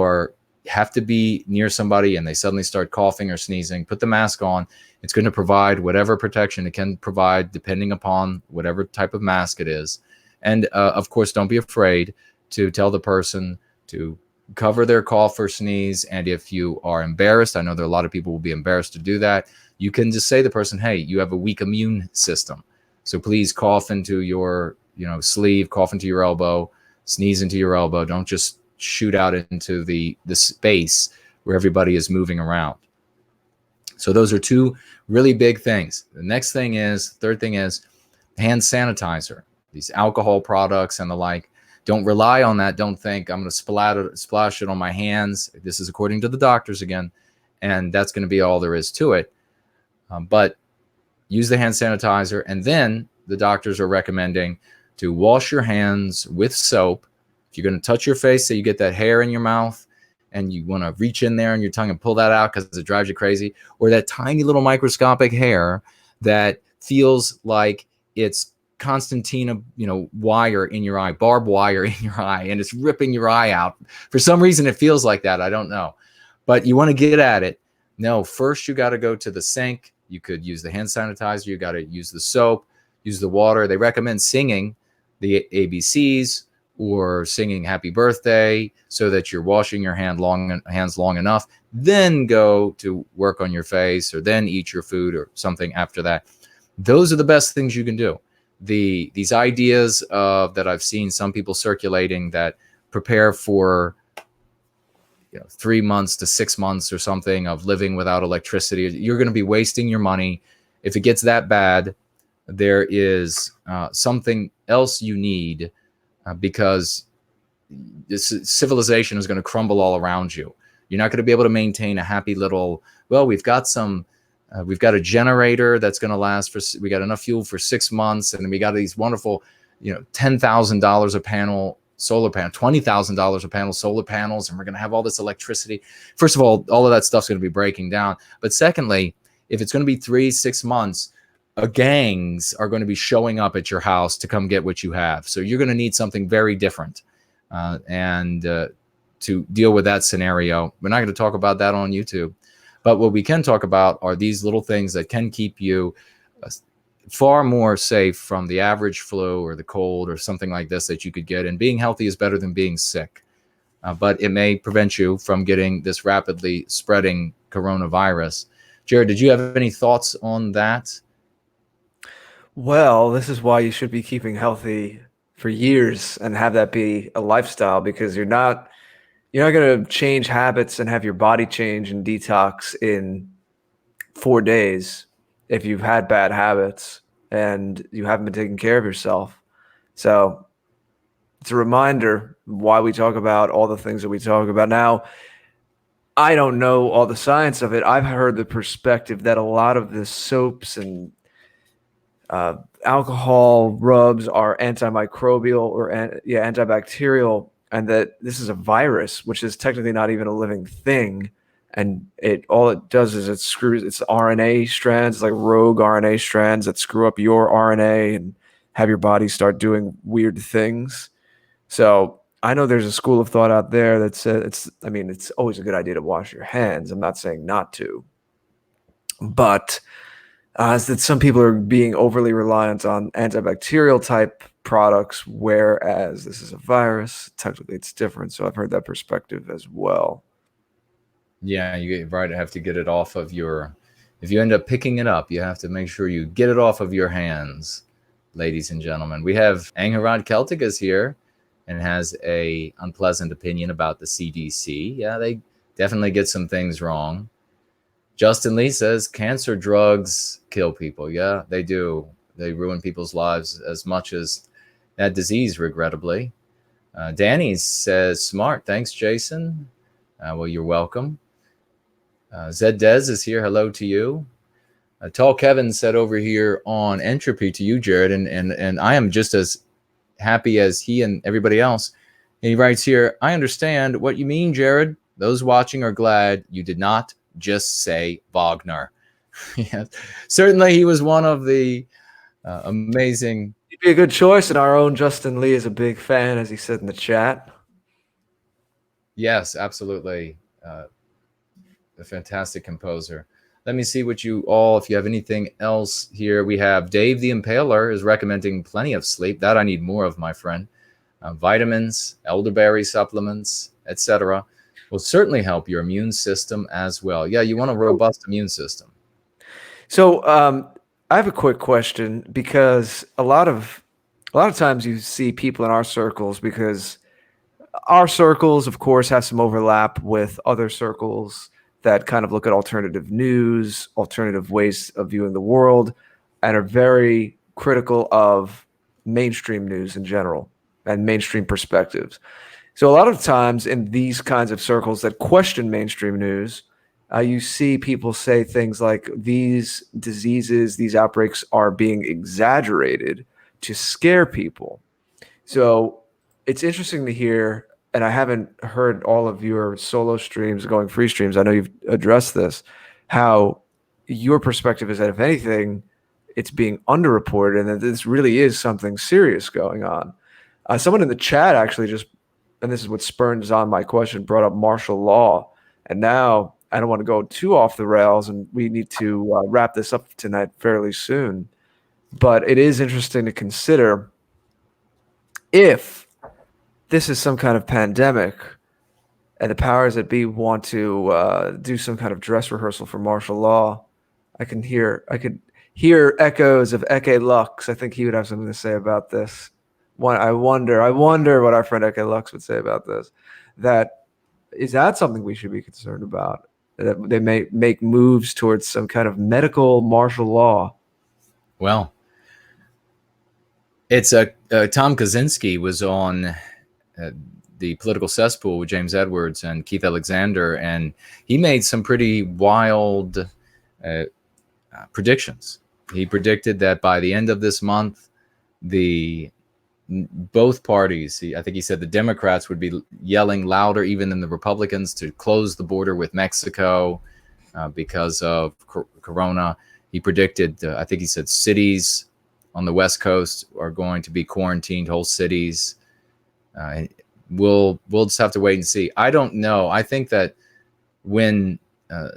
have to be near somebody and they suddenly start coughing or sneezing, put the mask on. It's going to provide whatever protection it can provide, depending upon whatever type of mask it is. And of course, don't be afraid to tell the person to cover their cough or sneeze. And if you are embarrassed, I know there are a lot of people will be embarrassed to do that, you can just say to the person, hey, you have a weak immune system, so please cough into your sleeve, cough into your elbow, sneeze into your elbow. Don't just shoot out into the space where everybody is moving around. So those are two really big things. The third thing is hand sanitizer, these alcohol products and the like. Don't rely on that. Don't think I'm going to splash it on my hands. This is according to the doctors again, and that's going to be all there is to it. But use the hand sanitizer, and then the doctors are recommending to wash your hands with soap. If you're going to touch your face, say you get that hair in your mouth and you want to reach in there in your tongue and pull that out because it drives you crazy, or that tiny little microscopic hair that feels like it's concertina, wire in your eye, barbed wire in your eye, and it's ripping your eye out. For some reason, it feels like that. I don't know. But you want to get at it. No, first you got to go to the sink. You could use the hand sanitizer. You got to use the soap, use the water. They recommend singing the ABCs or singing happy birthday so that you're washing your hands long enough. Then go to work on your face, or then eat your food or something after that. Those are the best things you can do. These ideas that I've seen some people circulating that prepare for 3 months to 6 months or something of living without electricity, you're going to be wasting your money. If it gets that bad, there is something else you need, because this civilization is going to crumble all around you. You're not going to be able to maintain a happy little, well, we've got some We've got a generator that's going to last we got enough fuel for 6 months. And then we got these wonderful, $10,000 a panel solar panel, $20,000 a panel solar panels. And we're going to have all this electricity. First of all of that stuff's going to be breaking down. But secondly, if it's going to be 3-6 months, gangs are going to be showing up at your house to come get what you have. So you're going to need something very different. To deal with that scenario. We're not going to talk about that on YouTube. But what we can talk about are these little things that can keep you far more safe from the average flu or the cold or something like this that you could get. And being healthy is better than being sick. But it may prevent you from getting this rapidly spreading coronavirus. Jared, did you have any thoughts on that? Well, this is why you should be keeping healthy for years and have that be a lifestyle, because you're not going to change habits and have your body change and detox in 4 days if you've had bad habits and you haven't been taking care of yourself. So it's a reminder why we talk about all the things that we talk about. Now, I don't know all the science of it. I've heard the perspective that a lot of the soaps and alcohol rubs are antimicrobial or antibacterial, and that this is a virus, which is technically not even a living thing. And all it does is it's RNA strands, like rogue RNA strands that screw up your RNA and have your body start doing weird things. So I know there's a school of thought out there that says it's always a good idea to wash your hands. I'm not saying not to, but is that some people are being overly reliant on antibacterial type products, whereas this is a virus. Technically, it's different. So I've heard that perspective as well. Yeah, you have to get it off of if you end up picking it up, you have to make sure you get it off of your hands, ladies and gentlemen. We have Angharad Celtic is here and has a unpleasant opinion about the CDC. Yeah, they definitely get some things wrong. Justin Lee says cancer drugs kill people. Yeah, they do. They ruin people's lives as much as that disease, regrettably. Danny says smart. Thanks, Jason. Well, you're welcome. Zed Dez is here. Hello to you. Tall Kevin said over here on entropy to you, Jared, and I am just as happy as he and everybody else. And he writes here, I understand what you mean, Jared. Those watching are glad you did not just say Wagner. Yes, certainly he was one of the amazing. He'd be a good choice, and our own Justin Lee is a big fan, as he said in the chat. Yes, absolutely. A fantastic composer. Let me see what you all, if you have anything else here. We have Dave the Impaler is recommending plenty of sleep. That I need more of, my friend. Vitamins, elderberry supplements, etc. will certainly help your immune system as well. Yeah, you want a robust immune system. So I have a quick question, because a lot of times you see people in our circles, because our circles, of course, have some overlap with other circles that kind of look at alternative news, alternative ways of viewing the world, and are very critical of mainstream news in general and mainstream perspectives. So a lot of times in these kinds of circles that question mainstream news, you see people say things like these diseases, these outbreaks are being exaggerated to scare people. So it's interesting to hear, and I haven't heard all of your solo streams going free streams. I know you've addressed this, how your perspective is that if anything, it's being underreported and that this really is something serious going on. Someone in the chat actually just, and this is what spurns on my question, brought up martial law. And now I don't want to go too off the rails, and we need to wrap this up tonight fairly soon. But it is interesting to consider if this is some kind of pandemic and the powers that be want to do some kind of dress rehearsal for martial law. I could hear echoes of Eke Lux. I think he would have something to say about this. I wonder what our friend Eke Lux would say about this. Is that something we should be concerned about? That they may make moves towards some kind of medical martial law? Well, it's Tom Kaczynski was on the Political Cesspool with James Edwards and Keith Alexander, and he made some pretty wild predictions. He predicted that by the end of this month, both parties, I think he said the Democrats would be yelling louder even than the Republicans to close the border with Mexico because of Corona. He predicted, I think he said cities on the West Coast are going to be quarantined, whole cities. We'll just have to wait and see. I don't know. I think that when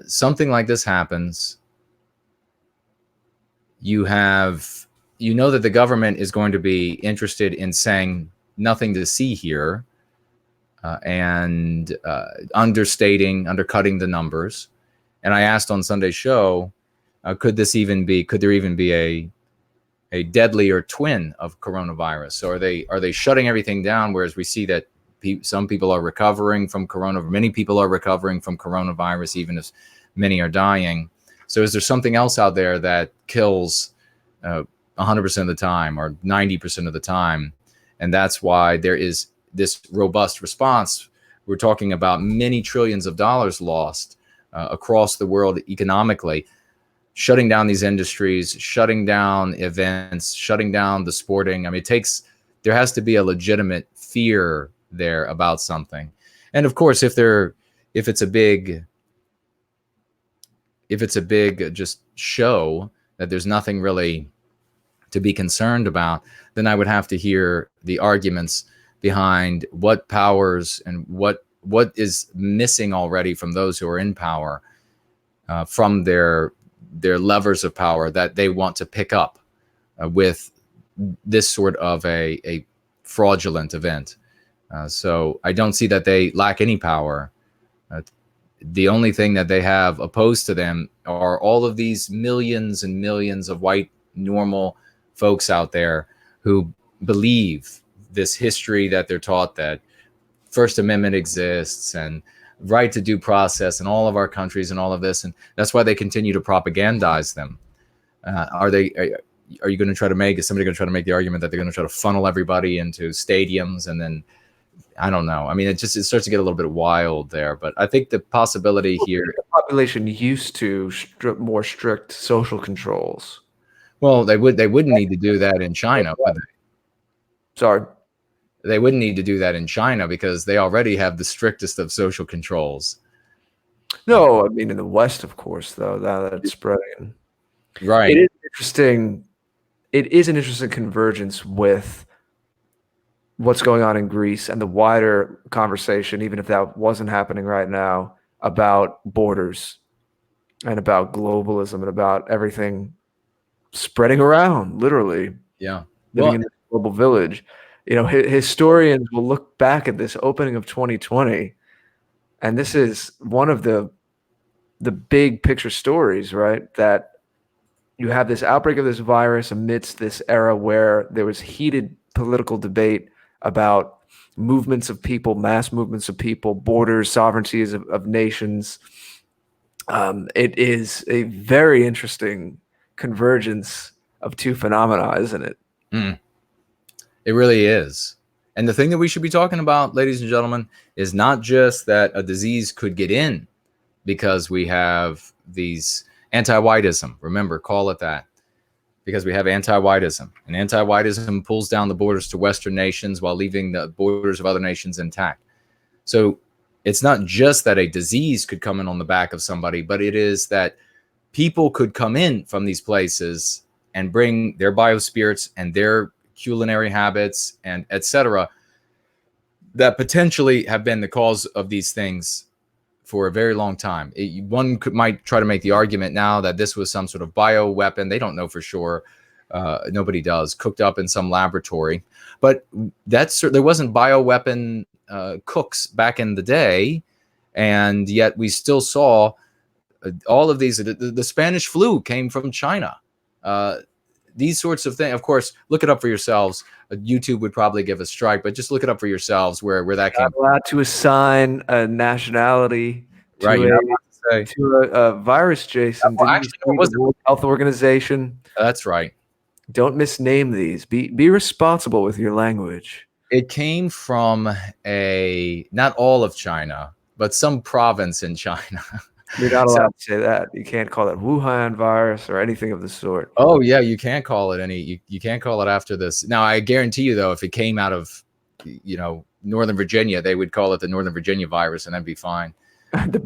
something like this happens, you know that the government is going to be interested in saying nothing to see here and undercutting the numbers. And I asked on Sunday's show, could there even be a deadlier twin of coronavirus? So are they shutting everything down, whereas we see that some people are recovering from many people are recovering from coronavirus, even if many are dying. So is there something else out there that kills 100% of the time or 90% of the time? And that's why there is this robust response. We're talking about many trillions of dollars lost across the world economically, shutting down these industries, shutting down events, shutting down the sporting. I mean, there has to be a legitimate fear there about something. And of course, if it's a big just show that there's nothing really to be concerned about, then I would have to hear the arguments behind what powers and what is missing already from those who are in power, from their levers of power that they want to pick up with this sort of a fraudulent event. So I don't see that they lack any power. The only thing that they have opposed to them are all of these millions and millions of white normal folks out there who believe this history that they're taught, that First Amendment exists and right to due process in all of our countries and all of this. And that's why they continue to propagandize them. Are you going to try to is somebody going to try to make the argument that they're going to try to funnel everybody into stadiums? And then, I don't know. I mean, it starts to get a little bit wild there, but I think the possibility here. The population used to more strict social controls. Well, they wouldn't need to do that in China, would they? Sorry. They wouldn't need to do that in China because they already have the strictest of social controls. No, I mean in the West, of course, though, now that it's spreading. Right. It is interesting. It is an interesting convergence with what's going on in Greece and the wider conversation, even if that wasn't happening right now, about borders and about globalism and about everything spreading around, literally. Yeah. Living in this global village. You know, historians will look back at this opening of 2020, and this is one of the big picture stories, right? That you have this outbreak of this virus amidst this era where there was heated political debate about movements of people, mass movements of people, borders, sovereignties of nations. It is a very interesting convergence of two phenomena, isn't it? Mm. It really is. And the thing that we should be talking about, ladies and gentlemen, is not just that a disease could get in because we have these anti-whiteism. Remember, call it that. Because we have anti-whiteism. And anti-whiteism pulls down the borders to Western nations while leaving the borders of other nations intact. So it's not just that a disease could come in on the back of somebody, but it is that people could come in from these places and bring their biospirits and their culinary habits and etc. that potentially have been the cause of these things for a very long time. One might try to make the argument now that this was some sort of bioweapon. They don't know for sure. Nobody does. Cooked up in some laboratory. But there wasn't bioweapon cooks back in the day. And yet we still saw all of these. The Spanish flu came from China. These sorts of things, of course, look it up for yourselves. YouTube would probably give a strike, but just look it up for yourselves where that came from. Allowed to assign a nationality to, right, to a virus, Jason. Well, actually, it was the World Health Organization. That's right. Don't misname these. Be responsible with your language. It came from not all of China, but some province in China. You're not So, allowed to say that. You can't call it Wuhan virus or anything of the sort. oh yeah, you can't call it you can't call it after this. Now I guarantee you though, if it came out of Northern Virginia, they would call it the Northern Virginia virus and that'd be fine. The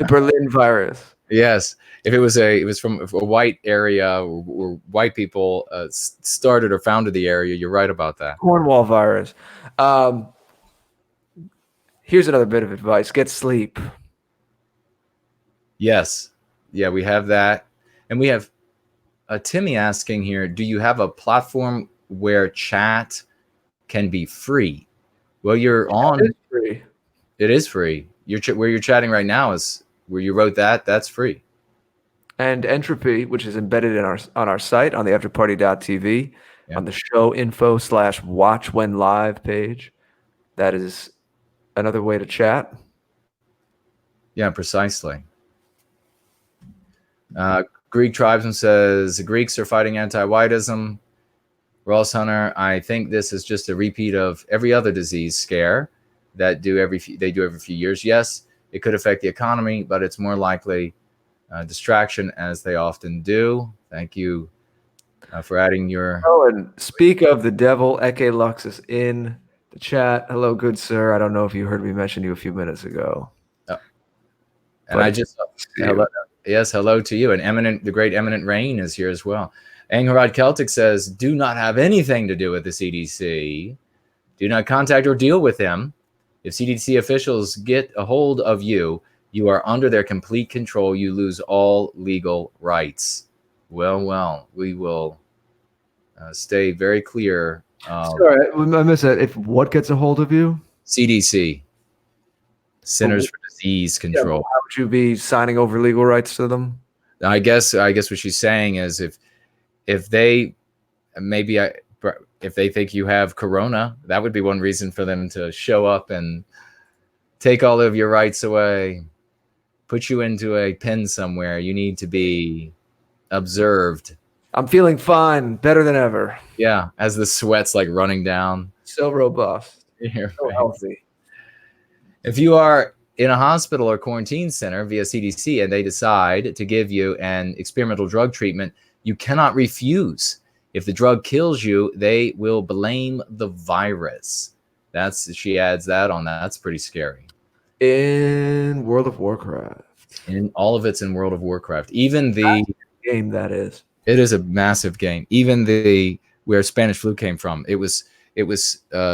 Berlin virus. Yes, if it was from a white area where white people started or founded the area, you're right about that. Cornwall virus. Here's another bit of advice. Get sleep. Yes. Yeah, we have that. And we have Timmy asking here, do you have a platform where chat can be free? Well, you're on. It is free. It is free. Where you're chatting right now is where you wrote that. That's free. And Entropy, which is embedded in on our site on the afterparty.tv, on the show info /watch when live page. That is another way to chat. Yeah, precisely. Greek Tribesman says the Greeks are fighting anti-whiteism. Ross Hunter, I think this is just a repeat of every other disease scare that they do every few years. Yes, it could affect the economy, but it's more likely distraction, as they often do. Thank you for adding your. Oh, and speak of the devil, Eke Lux is in the chat. Hello, good sir. I don't know if you heard me mention you a few minutes ago. And I just hello to you. And the great Eminent Rain is here as well. Angharad Celtic says, do not have anything to do with the CDC. Do not contact or deal with them. If CDC officials get a hold of you, you are under their complete control. You lose all legal rights. Well, we will stay very clear. Sorry, I missed that. If what gets a hold of you? CDC, Centers for Disease Control. Yeah, how would you be signing over legal rights to them? I guess what she's saying is if they think you have corona, that would be one reason for them to show up and take all of your rights away, put you into a pen somewhere. You need to be observed. I'm feeling fine, better than ever. Yeah, as the sweat's like running down. So robust. So healthy. If you are in a hospital or quarantine center via CDC and they decide to give you an experimental drug treatment, you cannot refuse. If the drug kills you, they will blame the virus. She adds that on that. That's pretty scary. In World of Warcraft. And all of it's in World of Warcraft. Even the game that is. It is a massive game. Even where Spanish flu came from. It was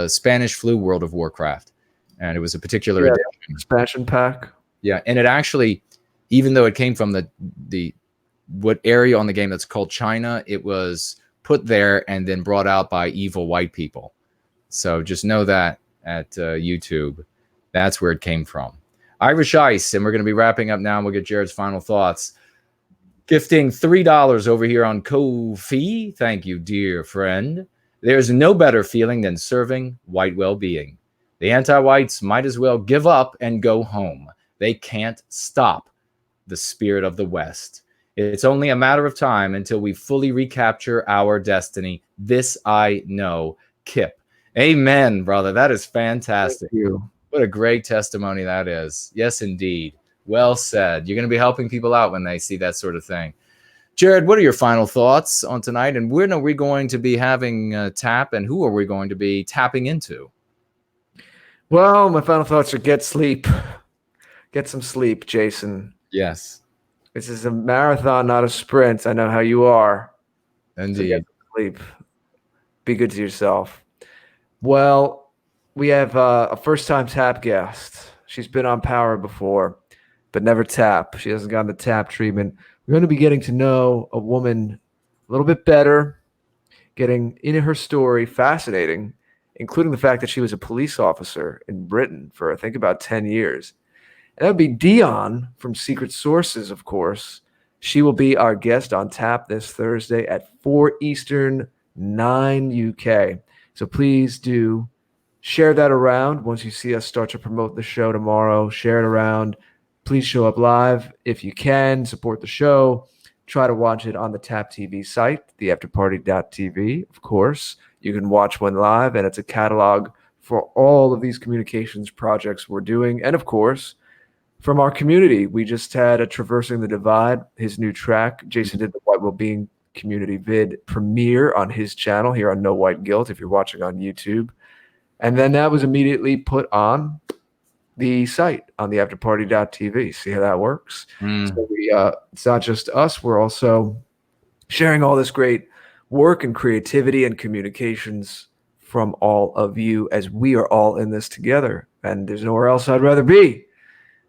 Spanish flu World of Warcraft. And it was a particular edition. Expansion pack. Yeah, and it actually, even though it came from the what area on the game that's called China, it was put there and then brought out by evil white people. So just know that at YouTube, that's where it came from. Irish Ice, and we're going to be wrapping up now, and we'll get Jared's final thoughts. Gifting $3 over here on Ko-fi. Thank you, dear friend. There's no better feeling than serving White Wellbeing. The anti-whites might as well give up and go home. They can't stop the spirit of the West. It's only a matter of time until we fully recapture our destiny. This I know. Kip. Amen, brother. That is fantastic. Thank you. What a great testimony that is. Yes, indeed. Well said. You're going to be helping people out when they see that sort of thing. Jared, what are your final thoughts on tonight? And when are we going to be having tap, and who are we going to be tapping into? Well, my final thoughts are get sleep. Get some sleep, Jason. Yes. This is a marathon, not a sprint. I know how you are. Indeed. So get some sleep. Be good to yourself. Well, we have a first-time tap guest. She's been on Power before, but never tap. She hasn't gotten the tap treatment. We're going to be getting to know a woman a little bit better, getting into her story, fascinating, including the fact that she was a police officer in Britain for, I think, about 10 years. And that would be Dion from Secret Sources, of course. She will be our guest on tap this Thursday at 4 Eastern, 9 UK. So please do share that around. Once you see us start to promote the show tomorrow, share it around. Please show up live if you can. Support the show. Try to watch it on the Tap TV site, theafterparty.tv, of course. You can watch one live, and it's a catalog for all of these communications projects we're doing. And, of course, from our community. We just had a Traversing the Divide, his new track. Jason did the White Wellbeing community vid premiere on his channel here on No White Guilt, if you're watching on YouTube. And then that was immediately put on the site on the afterparty.tv. See how that works? So it's not just us. We're also sharing all this great work and creativity and communications from all of you as we are all in this together. And there's nowhere else I'd rather be.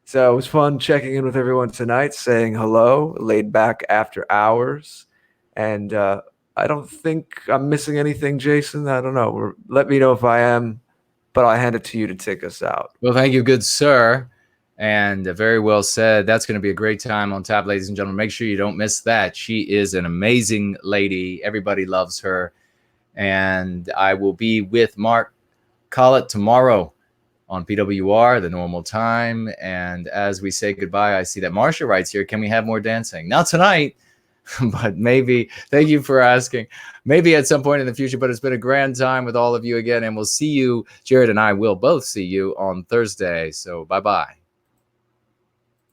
So it was fun checking in with everyone tonight, saying hello, laid back after hours. And I don't think I'm missing anything, Jason. I don't know. Let me know if I am, but I'll hand it to you to take us out. Well, thank you, good sir. And very well said. That's going to be a great time on tap, ladies and gentlemen. Make sure you don't miss that. She is an amazing lady. Everybody loves her. And I will be with Mark Collett tomorrow on PWR, the normal time. And as we say goodbye, I see that Marsha writes here, can we have more dancing? Not tonight, but maybe. Thank you for asking. Maybe at some point in the future, but it's been a grand time with all of you again. And we'll see you, Jared and I will both see you on Thursday. So bye-bye.